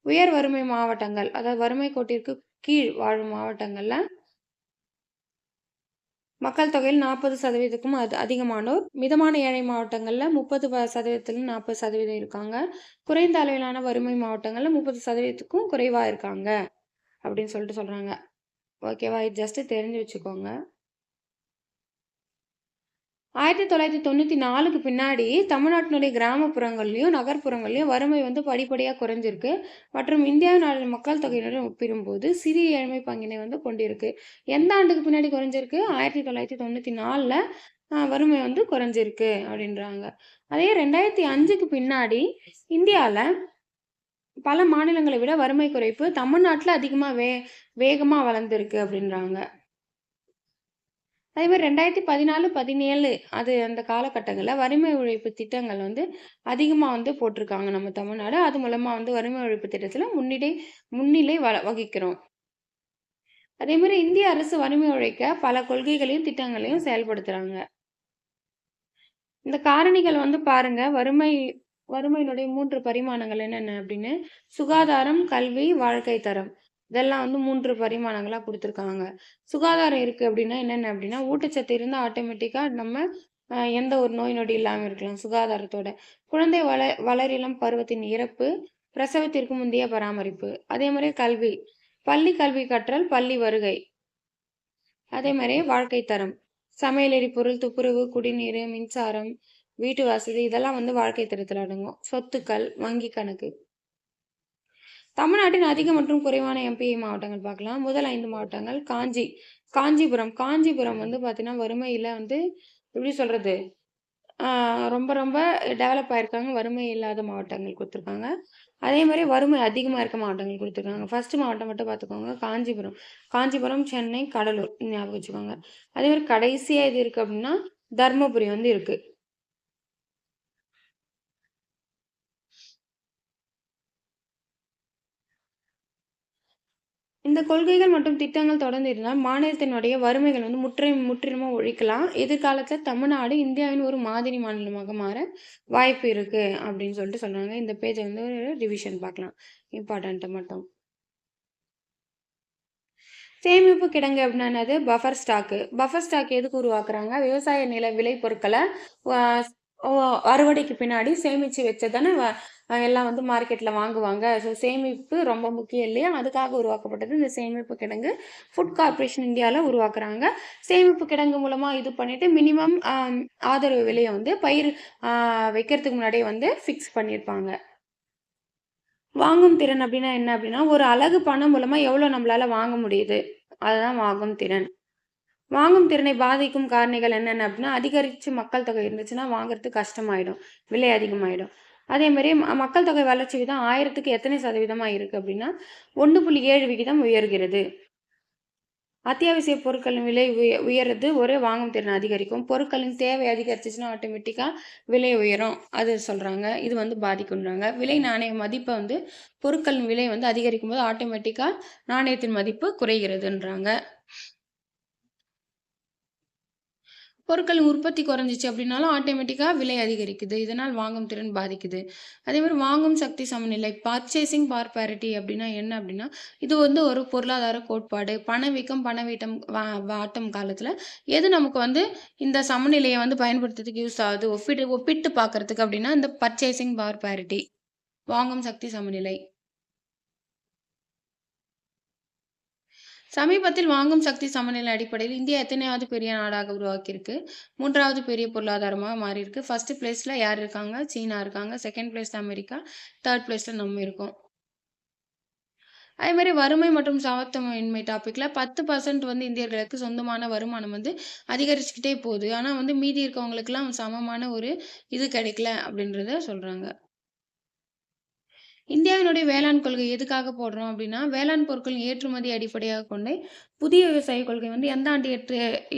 உயர் வறுமை மாவட்டங்கள், அதாவது வறுமை கோட்டிற்கு கீழ் வாழும் மாவட்டங்கள்ல மக்கள் தொகையில் 40%க்கும் அதிகமானோர், மிதமான ஏழை மாவட்டங்கள்ல 30%லிருந்து 40% இருக்காங்க. குறைந்த அளவிலான வறுமை மாவட்டங்கள்ல 30%க்கும் குறைவா இருக்காங்க. அப்படின்னு சொல்லிட்டு சொல்றாங்க. ஓகேவா? இது ஜஸ்ட் தெரிஞ்சு வச்சுக்கோங்க. 1994க்கு பின்னாடி தமிழ்நாட்டினுடைய கிராமப்புறங்கள்லயும், நகர்ப்புறங்கள்லயும் வறுமை வந்து படிப்படியா குறைஞ்சிருக்கு. மற்றும் இந்தியாவின் மக்கள் தொகையுடன் ஒப்பிடும்போது சிறிய ஏழ்மை பங்கினை வந்து கொண்டிருக்கு. எந்த ஆண்டுக்கு பின்னாடி குறைஞ்சிருக்கு? 1994ல வறுமை வந்து குறைஞ்சிருக்கு அப்படின்றாங்க. அதே 2005க்கு பின்னாடி இந்தியால பல மாநிலங்களை விட வறுமை குறைப்பு தமிழ்நாட்டுல அதிகமா வேகமா வளர்ந்திருக்கு அப்படின்றாங்க. அதே மாரி 2014, 17 அந்த காலகட்டங்கள்ல வறுமை ஒழிப்பு திட்டங்கள் வந்து அதிகமா வந்து போட்டிருக்காங்க நம்ம தமிழ்நாடு. அது மூலமா வந்து வறுமை ஒழிப்பு திட்டத்துல முன்னிலை வகிக்கிறோம். அதே மாரி இந்திய அரசு வறுமை ஒழிக்க பல கொள்கைகளையும், திட்டங்களையும் செயல்படுத்துறாங்க. இந்த காரணிகள் வந்து பாருங்க, வறுமையினுடைய 3 பரிமாணங்கள் என்னென்ன அப்படின்னு, சுகாதாரம், கல்வி, வாழ்க்கை தரம். இதெல்லாம் வந்து 3 பரிமாணங்களா குடுத்துருக்காங்க. சுகாதாரம் இருக்கு அப்படின்னா என்னென்ன அப்படின்னா, ஊட்டச்சத்து இருந்தா ஆட்டோமேட்டிக்கா நம்ம எந்த ஒரு நோய் நொடி இல்லாம இருக்கலாம் சுகாதாரத்தோட. குழந்தை வளரிளம் பருவத்தின் இறப்பு, பிரசவத்திற்கு முந்தைய பராமரிப்பு. அதே மாரி கல்வி, பள்ளி கல்வி கற்றல், பள்ளி வருகை. அதே மாரி வாழ்க்கை தரம். சமையல் எரிபொருள், துப்புரவு, குடிநீர், மின்சாரம், வீட்டு வசதி இதெல்லாம் வந்து வாழ்க்கை தரத்துல அடங்கும். சொத்துக்கள், வங்கி கணக்கு. தமிழ்நாட்டின் அதிக மற்றும் குறைவான எம்பி மாவட்டங்கள் பார்க்கலாம். முதல் 5 மாவட்டங்கள் காஞ்சிபுரம். காஞ்சிபுரம் வந்து பார்த்தீங்கன்னா, வறுமையில வந்து எப்படி சொல்றது? ரொம்ப ரொம்ப டெவலப் ஆயிருக்காங்க. வறுமை இல்லாத மாவட்டங்கள் குடுத்துருக்காங்க. அதே மாரி வறுமை அதிகமா இருக்க மாவட்டங்கள் குடுத்துருக்காங்க. ஃபர்ஸ்ட் மாவட்டம் மட்டும் பார்த்துக்கோங்க. காஞ்சிபுரம். காஞ்சிபுரம், சென்னை, கடலூர் ஞாபகம் வச்சுக்கோங்க. அதே மாரி கடைசியா எது இருக்கு அப்டின்னா, தர்மபுரி வந்து இருக்கு. இந்த கொள்கைகள் மற்றும் திட்டங்கள் தொடர்ந்து இருந்தால், மாநிலத்தினுடைய வறுமைகள் வந்து முற்றிலுமா ஒழிக்கலாம். எதிர்காலத்துல தமிழ்நாடு இந்தியாவின் ஒரு மாதிரி மாநிலமாக மாற வாய்ப்பு இருக்கு அப்படின்னு சொல்லிட்டு சொல்றாங்க. இந்த பேஜ வந்து ஒரு ரிவிஷன் பார்க்கலாம். இம்பார்ட்டன்ட்ட மட்டும். சேமிப்பு கிடங்கு அப்படின்னா என்னது? பஃபர் ஸ்டாக் எதுக்கு உருவாக்குறாங்க? விவசாய நில விளைபொருட்கள அ ஓ! அறுவடைக்கு பின்னாடி சேமிச்சு வச்சது தானே எல்லாம் வந்து மார்க்கெட்ல வாங்குவாங்க. ஸோ சேமிப்பு ரொம்ப முக்கியம் இல்லையா? அதுக்காக உருவாக்கப்பட்டது இந்த சேமிப்பு கிடங்கு. ஃபுட் கார்ப்பரேஷன் இந்தியால உருவாக்குறாங்க. சேமிப்பு கிடங்கு மூலமா இது பண்ணிட்டு மினிமம் ஆதரவு விலைய வந்து பயிர் ஆ வைக்கிறதுக்கு முன்னாடியே வந்து ஃபிக்ஸ் பண்ணியிருப்பாங்க. வாங்கும் திறன் அப்டின்னா என்ன அப்டின்னா, ஒரு அலகு பணம் மூலமா எவ்வளோ நம்மளால வாங்க முடியுது? அதுதான் வாங்கும் திறன். வாங்கும் திறனை பாதிக்கும் காரணிகள் என்னென்ன அப்டின்னா, அதிகரிச்சு மக்கள் தொகை இருந்துச்சுன்னா வாங்குறதுக்கு கஷ்டமாயிடும். விலை அதிகமாயிடும். அதே மாரி மக்கள் தொகை வளர்ச்சி விகிதம் 1000க்கு எத்தனை சதவீதமா இருக்கு அப்டின்னா, 1.7 விகிதம் உயர்கிறது. அத்தியாவசிய பொருட்களின் விலை உயர்றது ஒரே வாங்கும் திறன் அதிகரிக்கும். பொருட்களின் தேவை அதிகரிச்சுச்சுன்னா ஆட்டோமேட்டிக்கா விலை உயரும். அது சொல்றாங்க. இது வந்து பாதிக்கும்ன்றாங்க. விலை நாணய மதிப்ப வந்து பொருட்களின் விலை வந்து அதிகரிக்கும்போது ஆட்டோமேட்டிக்கா நாணயத்தின் மதிப்பு குறைகிறதுன்றாங்க. பொருட்களின் உற்பத்தி குறைஞ்சிச்சு அப்படின்னாலும் ஆட்டோமேட்டிக்கா விலை அதிகரிக்குது. இதனால் வாங்கும் திறன் பாதிக்குது. அதேமாரி வாங்கும் சக்தி சமநிலை பர்ச்சேசிங் பவர் பேரிட்டி அப்படின்னா என்ன அப்படின்னா, இது வந்து ஒரு பொருளாதார கோட்பாடு. பணவீக்கம், பணவீட்டம் வாட்டம் காலத்துல எது நமக்கு வந்து இந்த சமநிலைய வந்து பயன்படுத்துறதுக்கு யூஸ் ஆகுது. ஒப்பிட்டு ஒப்பிட்டு பார்க்கறதுக்கு அப்படின்னா, இந்த பர்ச்சேசிங் பவர் பேரிட்டி வாங்கும் சக்தி சமநிலை. சமீபத்தில் வாங்கும் சக்தி சமநிலை அடிப்படையில் இந்தியா எத்தனையாவது பெரிய நாடாக உருவாக்கியிருக்கு? 3வது பெரிய பொருளாதாரமா மாறியிருக்கு. ஃபர்ஸ்ட் பிளேஸ்ல யார் இருக்காங்க? சீனா இருக்காங்க. 2ண்ட் பிளேஸ்ல அமெரிக்கா. 3ர்ட் பிளேஸ்ல நம்ம இருக்கோம். அதேமாரி வறுமை மற்றும் சமத்துவமின்மை டாபிக்ல 10% வந்து இந்தியர்களுக்கு சொந்தமான வருமானம் வந்து அதிகரிச்சுக்கிட்டே போகுது. ஆனா வந்து மீதி இருக்கவங்களுக்கெல்லாம் சமமான ஒரு இது கிடைக்கல அப்படின்றத சொல்றாங்க. இந்தியாவினுடைய வேளாண் கொள்கை எதுக்காக போடுறோம் அப்படின்னா, வேளாண் பொருட்களின் ஏற்றுமதி அடிப்படையாகக் கொண்டு புதிய விவசாய கொள்கை வந்து எந்த ஆண்டு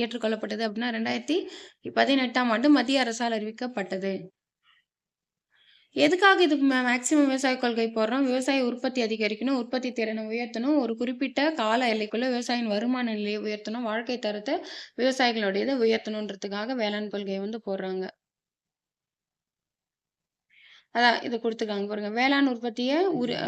ஏற்றுக்கொள்ளப்பட்டது அப்படின்னா, 2018ஆம் ஆண்டு மத்திய அரசால் அறிவிக்கப்பட்டது. எதுக்காக இது மேக்ஸிமம் விவசாய கொள்கை போடுறோம்? விவசாய உற்பத்தி அதிகரிக்கணும், உற்பத்தி திறனை உயர்த்தணும், ஒரு குறிப்பிட்ட கால எல்லைக்குள்ள விவசாயியின் வருமான நிலையை உயர்த்தணும், வாழ்க்கை தரத்த விவசாயிகளுடையத உயர்த்தணுன்றதுக்காக வேளாண் கொள்கைய வந்து போடுறாங்க. அதான் இது குடுத்துருக்காங்க பாருங்க. வேளாண் உற்பத்திய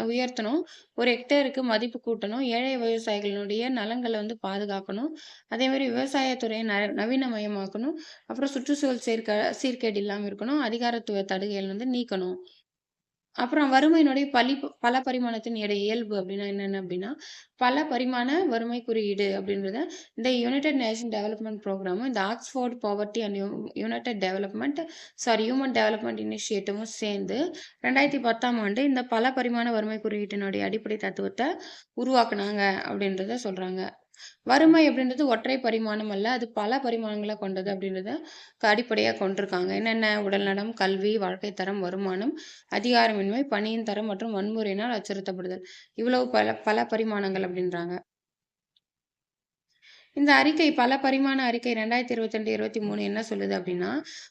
உயர்த்தணும். ஒரு ஹெக்டேருக்கு மதிப்பு கூட்டணும். ஏழை விவசாயிகளுடைய நலன்கள வந்து பாதுகாக்கணும். அதேமாரி விவசாயத் துறைய நவீனமயமாக்கணும். அப்புறம் சுற்றுச்சூழல் சீர்கேடு இல்லாம இருக்கணும். அதிகாரத்துவ தடைகள் வந்து நீக்கணும். அப்புறம் வறுமையினுடைய பல பரிமாணத்தின் இயல்பு அப்டின்னா என்னென்ன அப்டின்னா, பல பரிமாண வறுமை குறியீடு அப்டின்றத இந்த யுனைட்டட் நேஷன் டெவலப்மென்ட் புரோகிராமும், இந்த Oxford poverty and united human development இனிஷியேட்டிவும் சேர்ந்து 2010ஆம் ஆண்டு இந்த பல பரிமாண வறுமை குறியீட்டினுடைய அடிப்படை தத்துவத்த உருவாக்குனாங்க அப்டின்றத சொல்றாங்க. வறுமை அப்படின்றது ஒற்றை பரிமாணம் அல்ல. அது பல பரிமாணங்கள கொண்டது அப்படின்றத அடிப்படையா கொண்டிருக்காங்க. என்னென்ன? உடல்நலம், கல்வி, வாழ்க்கைத் தரம், வருமானம், அதிகாரமின்மை, பணியின் தரம் மற்றும் வன்முறையினால் அச்சுறுத்தப்படுதல். இவ்வளவு பல பல பரிமாணங்கள் அப்படின்றாங்க. இந்த அறிக்கை பல பரிமாண அறிக்கை 2022, 23 என்ன சொல்லுது அப்படின்னா,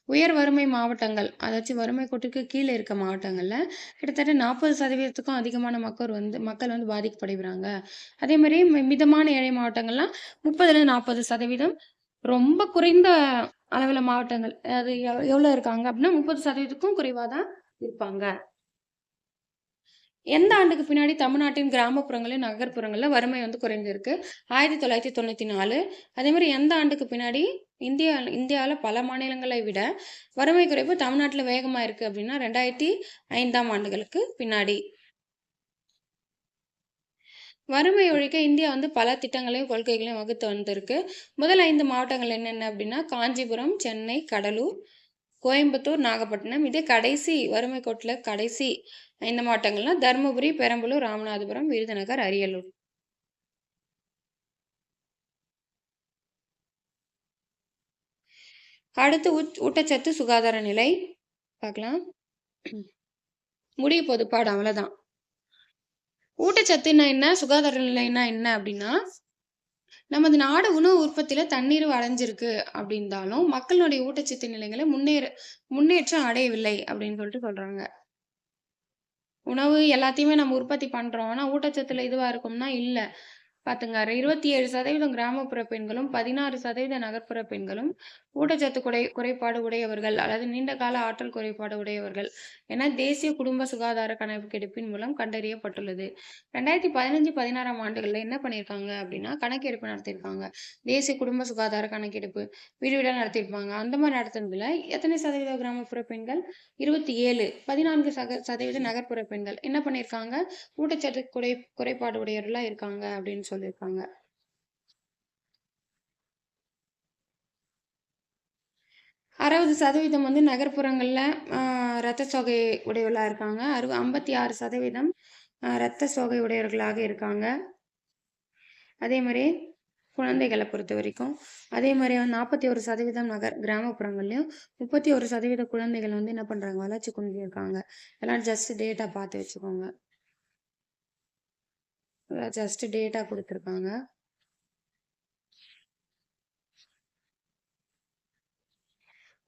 உயர் வறுமை மாவட்டங்கள், அதாச்சும் வறுமை கோட்டுக்கு கீழ இருக்க மாவட்டங்கள்ல கிட்டத்தட்ட 40% அதிகமான மக்கள் வந்து பாதிக்கப்படுகிறாங்க. அதே மாரி மிதமான ஏழை மாவட்டங்கள்லாம் 30லேருந்து 40% ரொம்ப குறைந்த அளவுல மாவட்டங்கள். அது எவ்வளோ இருக்காங்க அப்படின்னா 30%க்கும் குறைவா தான் இருப்பாங்க. எந்த ஆண்டுக்கு பின்னாடி தமிழ்நாட்டின் கிராமப்புறங்கள்ல, நகர்ப்புறங்கள்ல வறுமை வந்து குறைந்திருக்கு? 1994. அதேமாரி எந்த ஆண்டுக்கு பின்னாடி இந்தியால பல மாநிலங்களை விட வறுமை குறைப்பு தமிழ்நாட்டுல வேகமா இருக்கு அப்படின்னா, 2005ஆம் ஆண்டுகளுக்கு பின்னாடி. வறுமை ஒழிக்க இந்தியா வந்து பல திட்டங்களையும், கொள்கைகளையும் வகுத்து வந்திருக்கு. முதல் 5 மாவட்டங்கள் என்னென்ன அப்படின்னா, காஞ்சிபுரம், சென்னை, கடலூர், கோயம்புத்தூர், நாகப்பட்டினம். இதே கடைசி வறுமை கோட்டுல கடைசி 5 மாவட்டங்கள்னா தர்மபுரி, பெரம்பலூர், ராமநாதபுரம், விருதுநகர், அரியலூர். அடுத்து ஊட்டச்சத்து சுகாதார நிலை பார்க்கலாம். முடிய போது பாடம் அவ்வளோதான். ஊட்டச்சத்துன்னா என்ன? சுகாதார நிலைன்னா என்ன அப்படின்னா, நமது நாடு உணவு உற்பத்தியில தன்னிறைவு அடைஞ்சிருக்கு அப்படின்றாலும், மக்களுடைய ஊட்டச்சத்து நிலைகளை முன்னேற்றம் அடையவில்லை அப்படின்னு சொல்லிட்டு சொல்றாங்க. உணவு எல்லாத்தையுமே நம்ம உற்பத்தி பண்றோம். ஆனா ஊட்டச்சத்துல இதுவா இருக்கும்னா இல்ல. பாத்துங்க 27% கிராமப்புற பெண்களும், 16% நகர்ப்புற பெண்களும் ஊட்டச்சத்து குறைபாடு உடையவர்கள் அல்லது நீண்ட கால ஆற்றல் குறைபாடு உடையவர்கள் என தேசிய குடும்ப சுகாதார கணக்கெடுப்பின் மூலம் கண்டறியப்பட்டுள்ளது. 2015, 16ஆம் ஆண்டுகள்ல என்ன பண்ணியிருக்காங்க அப்படின்னா, கணக்கெடுப்பு நடத்தியிருக்காங்க. தேசிய குடும்ப சுகாதார கணக்கெடுப்பு வீடு வீடா நடத்தியிருப்பாங்க. அந்த மாதிரி நடத்துனதுல எத்தனை சதவீத கிராமப்புற பெண்கள்? 27. 14% நகர்ப்புற பெண்கள் என்ன பண்ணியிருக்காங்க? ஊட்டச்சத்து குறைபாடு உடையவர்களா இருக்காங்க அப்படின்னு சொல்லியிருக்காங்க. 60% வந்து நகர்ப்புறங்கள்ல அ இரத்த சோகை உடையவர்களா இருக்காங்க. 56% இரத்த சோகை உடையவர்களாக இருக்காங்க. அதே மாரி குழந்தைகள பொறுத்தவரைக்கும், அதே மாரி 41% கிராமப்புறங்கள்லயும், 31% குழந்தைகள் வந்து என்ன பண்றாங்க? வளர்ச்சி குன்றி இருக்காங்க. இதெல்லாம் ஜஸ்ட் டேட்டா பார்த்து வச்சுக்கோங்க. ஜஸ்ட் டேட்டா குடுத்துருக்காங்க.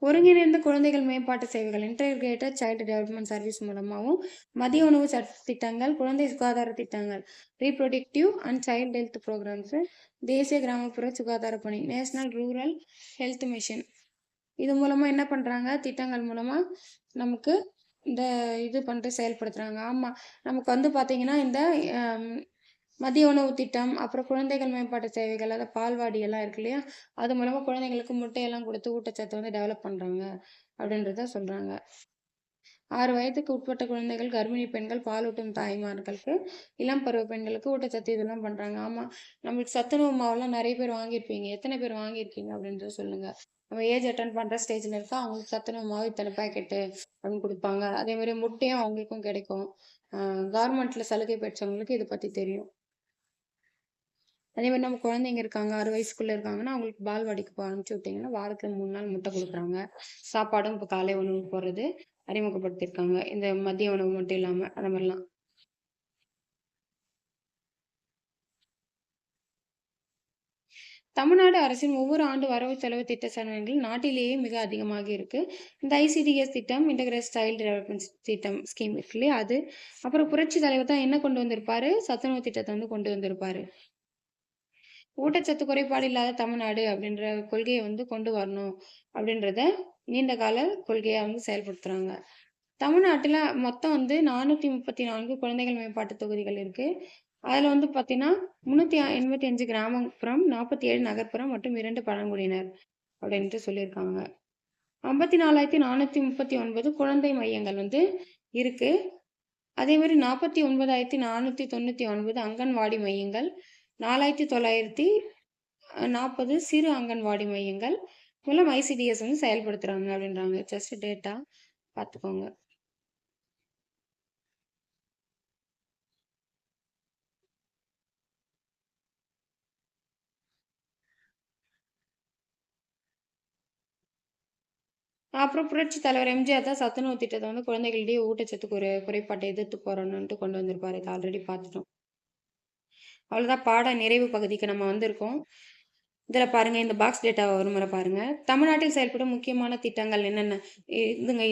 ஒருங்கிணைந்த குழந்தைகள் மேம்பாட்டு சேவைகள் இன்டகிரேட்டட் சைல்டு டெவலப்மென்ட் சர்வீஸ் மூலமாவும், மதிய உணவு திட்டங்கள், குழந்தை சுகாதார திட்டங்கள், reproductive and child health programs, தேசிய கிராமப்புற சுகாதார பணி, நேஷனல் ரூரல் ஹெல்த் மிஷன். இது மூலமா என்ன பண்றாங்க? திட்டங்கள் மூலமா நமக்கு இந்த இது செயல்படுத்துறாங்க. ஆமா. நமக்கு வந்து பார்த்தீங்கன்னா, இந்த அம் மதிய உணவு திட்டம், அப்புறம் குழந்தைகள் மேம்பாட்டு சேவைகள், அதாவது பால்வாடி எல்லாம் இருக்கு இல்லையா? அது மூலமா குழந்தைங்களுக்கு முட்டையெல்லாம் குடுத்து ஊட்டச்சத்து வந்து டெவலப் பண்றாங்க, அப்படின்றத சொல்றாங்க. 6 வயதுக்கு உட்பட்ட குழந்தைகள், கர்ப்பிணி பெண்கள், பாலூட்டும் தாய்மார்களுக்கு, இளம் பருவ பெண்களுக்கு ஊட்டச்சத்து இதெல்லாம் பண்றாங்க. ஆமா. நம்மளுக்கு சத்துணவு மாவுலாம் நெறைய பேர் வாங்கியிருப்பீங்க. எத்தன பேர் வாங்கியிருக்கீங்க அப்படின்றத சொல்லுங்க. நம்ம ஏஜ் அட்டெண்ட் பண்ற ஸ்டேஜ்ல இருக்கா, அவங்களுக்கு சத்துணவு மாவு இத்தன பாக்கெட்டு அப்படின்னு குடுப்பாங்க. அதே மாரி முட்டையும் அவங்களுக்கும் கிடைக்கும். அ கவர்மெண்ட்ல சலுகை பெற்றவங்களுக்கு இத பத்தி தெரியும். அதே மாரி நம்ம குழந்தைங்க இருக்காங்க, 6 வயசுக்குள்ள இருக்காங்கன்னா, அவங்களுக்கு பால்வாடிக்கு அனுப்பிச்சு விட்டீங்கன்னா, வாரத்துல 3 நாள் முட்டை குடுக்குறாங்க. சாப்பாடும் இப்ப காலை உணவு போடுறது அறிமுகப்படுத்தியிருக்காங்க. இந்த மதிய உணவு மட்டும் இல்லாம, அந்த மாரிலாம். தமிழ்நாடு அரசின் ஒவ்வொரு ஆண்டு வரவு செலவு திட்ட செலவினங்கள் நாட்டிலேயே மிக அதிகமாக இருக்கு. இந்த ஐசிடிஎஸ் திட்டம், இன்டகிரேட் சைல்டு டெவலப்மென்ட் திட்டம் ஸ்கீம் இருக்கு இல்லையா? அது. அப்புறம் புரட்சி தலைவர் தான் என்ன கொண்டு வந்திருப்பாரு? சத்துணவு திட்டத்த வந்து கொண்டு வந்திருப்பாரு. ஊட்டச்சத்து குறைபாடு இல்லாத தமிழ்நாடு அப்படின்ற கொள்கைய வந்து கொண்டு வரணும் அப்படின்றத நீண்ட கால கொள்கையா வந்து செயல்படுத்துறாங்க. தமிழ்நாட்டுல மொத்தம் வந்து 434 குழந்தைகள் மேம்பாட்டு தொகுதிகள் இருக்கு. அதுல வந்து பார்த்தீங்கன்னா, 385 கிராமப்புறம், 47 நகர்ப்புறம் மற்றும் 2 பழங்குடியினர் அப்படின்ட்டு சொல்லியிருக்காங்க. 54,439 குழந்தை மையங்கள் வந்து இருக்கு. அதே மாரி 49,499 அங்கன்வாடி மையங்கள், 4,940 சிறு அங்கன்வாடி மையங்கள் மூலம் ஐசிடிஎஸ் வந்து செயல்படுத்துறாங்க அப்படின்றாங்க. ஜஸ்ட் டேட்டா பார்த்துக்கோங்க. அப்புறம் புரட்சித் தலைவர் எம்ஜிஆர் தான் சத்துணவு திட்டத்த வந்து குழந்தைகளிடையே ஊட்டச்சத்து குறைபாட்டை எதிர்த்து போராடணுன்ட்டு கொண்டு வந்திருப்பாரு. இத ஆல்ரெடி பார்த்துட்டோம். அவ்வளோதான் நிறைவு பகுதிக்கு நம்ம வந்திருக்கோம். இதுல பாருங்க, இந்த பாக்ஸ் டேட்டாவ ஒரு முறை பாருங்க. தமிழ்நாட்டில் செயல்படும் முக்கியமான திட்டங்கள் என்னென்ன?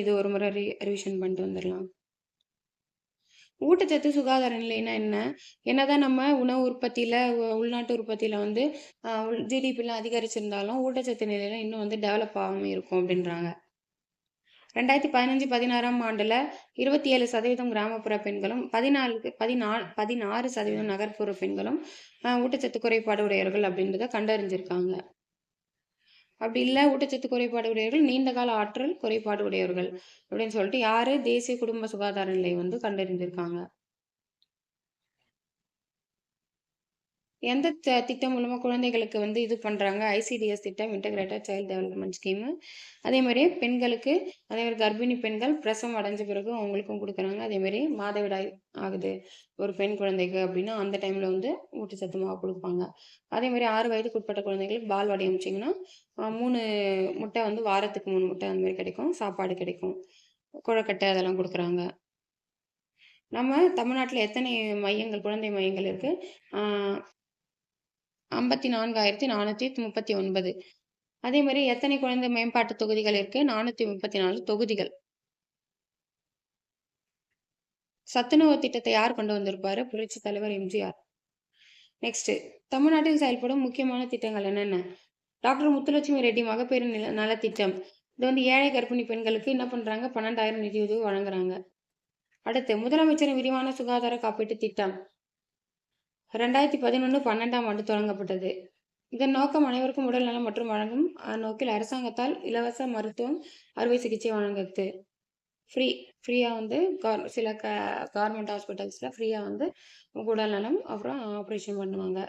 இது ஒரு முறை ரிவிஷன் பண்ணிட்டு வந்துரலாம். ஊட்டச்சத்து சுகாதார நிலைன்னா என்ன? என்னதான் நம்ம உணவு உற்பத்தியில உள்நாட்டு உற்பத்தியில வந்து ஜிடிபிலாம் அதிகரிச்சிருந்தாலும், ஊட்டச்சத்து நிலையில இன்னும் வந்து டெவலப் ஆகாம இருக்கும் அப்டின்றாங்க. 2015, 16ஆம் ஆண்டுல 27% கிராமப்புற பெண்களும், 16% நகர்ப்புற பெண்களும் ஊட்டச்சத்து குறைபாடு உடையவர்கள் அப்படின்றத கண்டறிஞ்சிருக்காங்க. அப்படி இல்ல ஊட்டச்சத்து குறைபாடு உடையவர்கள், நீண்ட கால ஆற்றல் குறைபாடு உடையவர்கள் அப்படின்னு சொல்லிட்டு யாரு? தேசிய குடும்ப சுகாதார நிலையம் வந்து கண்டறிந்திருக்காங்க. எந்த திட்டம் மூலமா குழந்தைகளுக்கு வந்து இது பண்றாங்க? ஐசிடிஎஸ் திட்டம், இன்டகிரேட்டட் சைல்ட் டெவலப்மென்ட் ஸ்கீமு. அதே மாரி பெண்களுக்கு, அதே மாரி கர்ப்பிணி பெண்கள் பிரசவம் அடைஞ்ச பிறகு அவங்களுக்கும் குடுக்குறாங்க. அதே மாரி மாதவிடாய் ஆகுது ஒரு பெண் குழந்தைக்கு அப்படின்னா, அந்த டைம்ல வந்து ஊட்டச்சத்து மாவு குடுப்பாங்க. அதே மாரி 6 வயதுக்கு உட்பட்ட குழந்தைகளுக்கு பால்வாடி அனுப்பிச்சீங்கன்னா, 3 முட்டை வந்து வாரத்துக்கு 3 முட்டை அந்த மாரி கிடைக்கும். சாப்பாடு கிடைக்கும். கொழுக்கட்டை அதெல்லாம் குடுக்குறாங்க. நம்ம தமிழ்நாட்டுல எத்தனை மையங்கள், குழந்தை மையங்கள் இருக்கு? ஆ 54,439. அதே மாரி எத்தனை குழந்தை மேம்பாட்டு தொகுதிகள் இருக்கு? 434 தொகுதிகள். சத்துணவு திட்டத்தை யார் கொண்டு வந்திருப்பாரு? புரட்சித் தலைவர் எம்ஜிஆர். நெக்ஸ்ட் தமிழ்நாட்டில் செயல்படும் முக்கியமான திட்டங்கள் என்னென்ன? டாக்டர் முத்துலட்சுமி ரெட்டி மகப்பேறு நலத்திட்டம். இது வந்து ஏழை கர்ப்பிணி பெண்களுக்கு என்ன பண்றாங்க? 12,000 நிதியுதவி வழங்குறாங்க. அடுத்து முதலமைச்சரின் விரிவான சுகாதார காப்பீட்டு திட்டம். 2011 12ஆம் ஆண்டு தொடங்கப்பட்டது. இதன் நோக்கம் அனைவருக்கும் உடல் நலம் மற்றும் வழங்கும் நோக்கில் அரசாங்கத்தால் இலவச மருத்துவம், அறுவை சிகிச்சை வழங்குறது. ஃப்ரீயா வந்து சில கவர்மெண்ட் ஹாஸ்பிட்டல்ஸ்ல ஃப்ரீயா வந்து உடல் நலம் அப்புறம் ஆப்ரேஷன் பண்ணுவாங்க.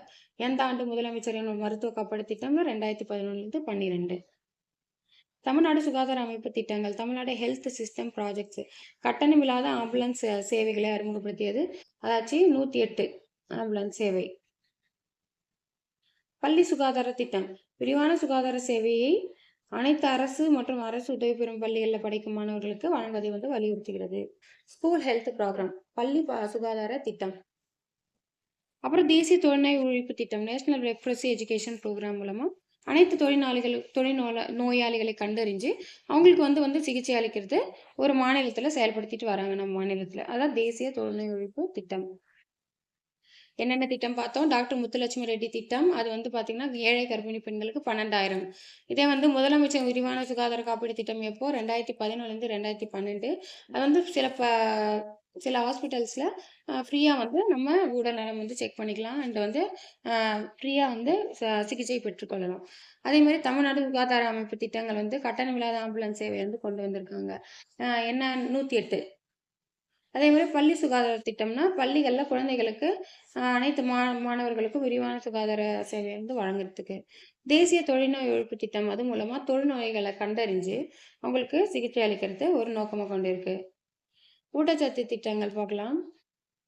எந்த ஆண்டு முதலமைச்சரின் மருத்துவ காப்பீடு திட்டம்னா 2011 12. தமிழ்நாடு சுகாதார அமைப்பு திட்டங்கள். Tamil Nadu health system projects. கட்டணமில்லாத ஆம்புலன்ஸ் சேவைகளை அறிமுகப்படுத்தியது. அதாச்சு 108 ஆம்புலன்ஸ் சேவை. பள்ளி சுகாதார திட்டம். விரிவான சுகாதார சேவையை அனைத்து அரசு மற்றும் அரசு உதவி பெறும் பள்ளிகளில் படிக்கும் மாணவர்களுக்கு வழங்குவதை வந்து வலியுறுத்துகிறது. School health programme. பள்ளி சுகாதார திட்டம். அப்புறம் தேசிய தொழில்நோய் ஒழிப்பு திட்டம். நேஷனல் ரெஃப்ரஸி எஜுகேஷன் ப்ரோக்ராம் மூலமா அனைத்து நோயாளிகளை கண்டறிஞ்சு அவங்களுக்கு வந்து சிகிச்சை அளிக்கிறது ஒரு மாநிலத்தில் செயல்படுத்திட்டு வராங்க. நம்ம மாநிலத்தில் அதான் தேசிய தொழில்நோய் ஒழிப்பு திட்டம். என்னென்ன திட்டம் பார்த்தோம்? டாக்டர் முத்துலட்சுமி ரெட்டி திட்டம். அது வந்து பார்த்தீங்கன்னா ஏழை கர்ப்பிணி பெண்களுக்கு 12,000. இதே வந்து முதலமைச்சர் விரிவான சுகாதார காப்பீடு திட்டம் எப்போ? 2011 2012. அது வந்து சில ஹாஸ்பிட்டல்ஸ்ல ஃப்ரீயா வந்து நம்ம உடல்நலம் வந்து செக் பண்ணிக்கலாம் அண்ட் வந்து ஃப்ரீயா வந்து சிகிச்சை பெற்றுக்கொள்ளலாம். அதே மாதிரி தமிழ்நாடு சுகாதார அமைப்பு திட்டங்கள் வந்து கட்டணமில்லாத ஆம்புலன்ஸ் சேவை வந்து கொண்டு வந்திருக்காங்க. என்ன 108. அதே மாதிரி பள்ளி சுகாதார திட்டம்னா பள்ளிகளில் குழந்தைகளுக்கு அனைத்து மாணவர்களுக்கும் விரிவான சுகாதார சேவை வந்து வழங்குறதுக்கு. தேசிய தொழில்நோய் ஒழிப்பு திட்டம். அது மூலமா தொழுநோய்களை கண்டறிஞ்சு அவங்களுக்கு சிகிச்சை அளிக்கிறது ஒரு நோக்கமாக கொண்டிருக்கு. ஊட்டச்சத்து திட்டங்கள் பார்க்கலாம்.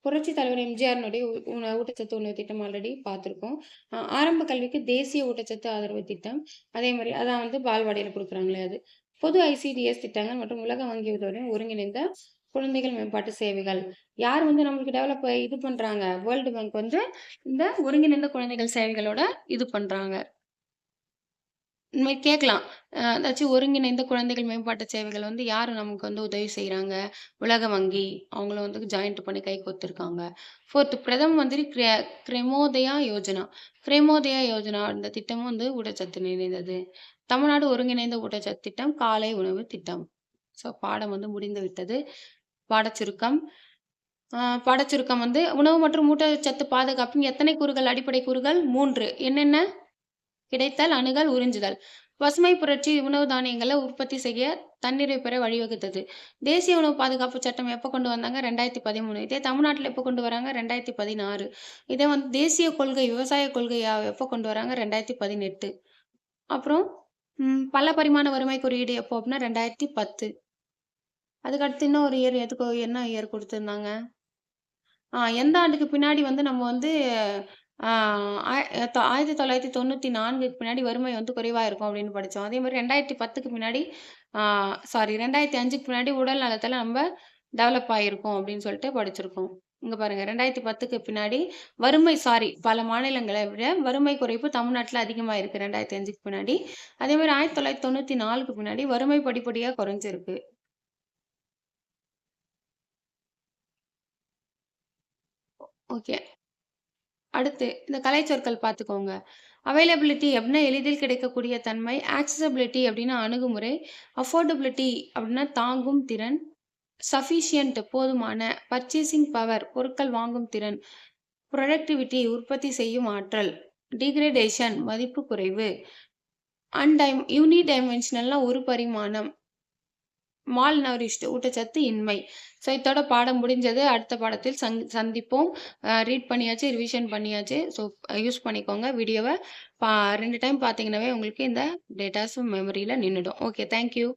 புரட்சி தலைவர் எம்ஜிஆர்னுடைய ஊட்டச்சத்து உணவு திட்டம் ஆல்ரெடி பார்த்துருக்கோம். ஆரம்ப கல்விக்கு தேசிய ஊட்டச்சத்து ஆதரவு திட்டம். அதே மாதிரி அதான் வந்து பால்வாடியில் கொடுக்குறாங்களே அது. பொது ICDS திட்டங்கள் மற்றும் உலக வங்கி உதவியுடன் ஒருங்கிணைந்த குழந்தைகள் மேம்பாட்டு சேவைகள். யார் வந்து நம்மளுக்கு டெவலப் இது பண்றாங்க? வேர்ல்டு பேங்க் வந்து இந்த ஒருங்கிணைந்த குழந்தைகள் சேவைகளோட இது பண்றாங்க. இந்த மாதிரி கேட்கலாம். ஏதாச்சும் ஒருங்கிணைந்த குழந்தைகள் மேம்பாட்டு சேவைகள் வந்து யார் நமக்கு வந்து உதவி செய்கிறாங்க? உலக வங்கி. அவங்களும் வந்து ஜாயிண்ட் பண்ணி கை கோர்த்துருக்காங்க. 4th பிரதம மந்திரி கிரேமோதயா யோஜனா. கிரேமோதயா யோஜனா இந்த திட்டமும் வந்து ஊட்டச்சத்து நிறைந்தது. தமிழ்நாடு ஒருங்கிணைந்த ஊட்டச்சத்து திட்டம், காலை உணவு திட்டம். ஸோ பாடம் வந்து முடிந்து விட்டது. பாடச்சுருக்கம். பாடச்சுருக்கம் வந்து உணவு மற்றும் ஊட்டச்சத்து பாதுகாப்பின் எத்தனை கூறுகள்? அடிப்படை கூறுகள் 3. என்னென்ன? கிடைத்தல், அணுகல், உறிஞ்சுதல். பசுமை புரட்சி உணவு தானியங்களை உற்பத்தி செய்ய தண்ணீரை பெற வழிவகுத்தது. தேசிய உணவு பாதுகாப்பு சட்டம் எப்போ கொண்டு வந்தாங்க? 2013. இதே தமிழ்நாட்டில் எப்போ கொண்டு வராங்க? 2016. இதே வந்து தேசிய கொள்கை விவசாய கொள்கை எப்போ கொண்டு வராங்க? 2018. அப்புறம் பல பரிமாண வறுமை குறியீடு எப்போ அப்படின்னா 2010. அதுக்கடுத்து இன்னும் ஒரு இயர் என்ன இயர் கொடுத்துருந்தாங்க? எந்த ஆண்டுக்கு பின்னாடி வந்து நம்ம வந்து 1994க்கு பின்னாடி வறுமை வந்து குறைவா இருக்கும் அப்படின்னு படிச்சோம். அதே மாதிரி 2010க்கு பின்னாடி 2005க்கு பின்னாடி உடல் நலத்துல நம்ம டெவலப் ஆயிருக்கோம் அப்படின்னு சொல்லிட்டு படிச்சிருக்கோம். இங்க பாருங்க 2010க்கு பின்னாடி பல மாநிலங்களை விட வறுமை குறைப்பு தமிழ்நாட்டுல அதிகமா இருக்கு 2005க்கு பின்னாடி. அதே மாதிரி 1994க்கு பின்னாடி வறுமை படிப்படியா குறைஞ்சிருக்கு. ஓகே. அடுத்து இந்த கலைச்சொற்கள் பார்த்துக்கோங்க. அவைலபிலிட்டி அப்படின்னா எளிதில் கிடைக்கக்கூடிய தன்மை. ஆக்சஸபிலிட்டி அப்படின்னா அணுகுமுறை. அஃபோர்டபிலிட்டி அப்படின்னா தாங்கும் திறன். சஃபிஷியன்ட் போதுமான. பர்ச்சேசிங் பவர் பொருட்கள் வாங்கும் திறன். ப்ரொடக்டிவிட்டி உற்பத்தி செய்யும் ஆற்றல். டிகிரேடேஷன் மதிப்பு குறைவு. யூனிடைமென்ஷனல்னா ஒரு பரிமாணம். மால் நரிஷ்டு ஊட்டச்சத்து இன்மை. ஸோ இதோட பாடம் முடிஞ்சது. அடுத்த பாடத்தில் சந்திப்போம். ரீட் பண்ணியாச்சு, ரிவிஷன் பண்ணியாச்சு. ஸோ யூஸ் பண்ணிக்கோங்க வீடியோவை. 2 டைம் பார்த்தீங்கன்னாவே உங்களுக்கு இந்த டேட்டாஸும் மெமரியில் நின்றுடும். Okay, thank you.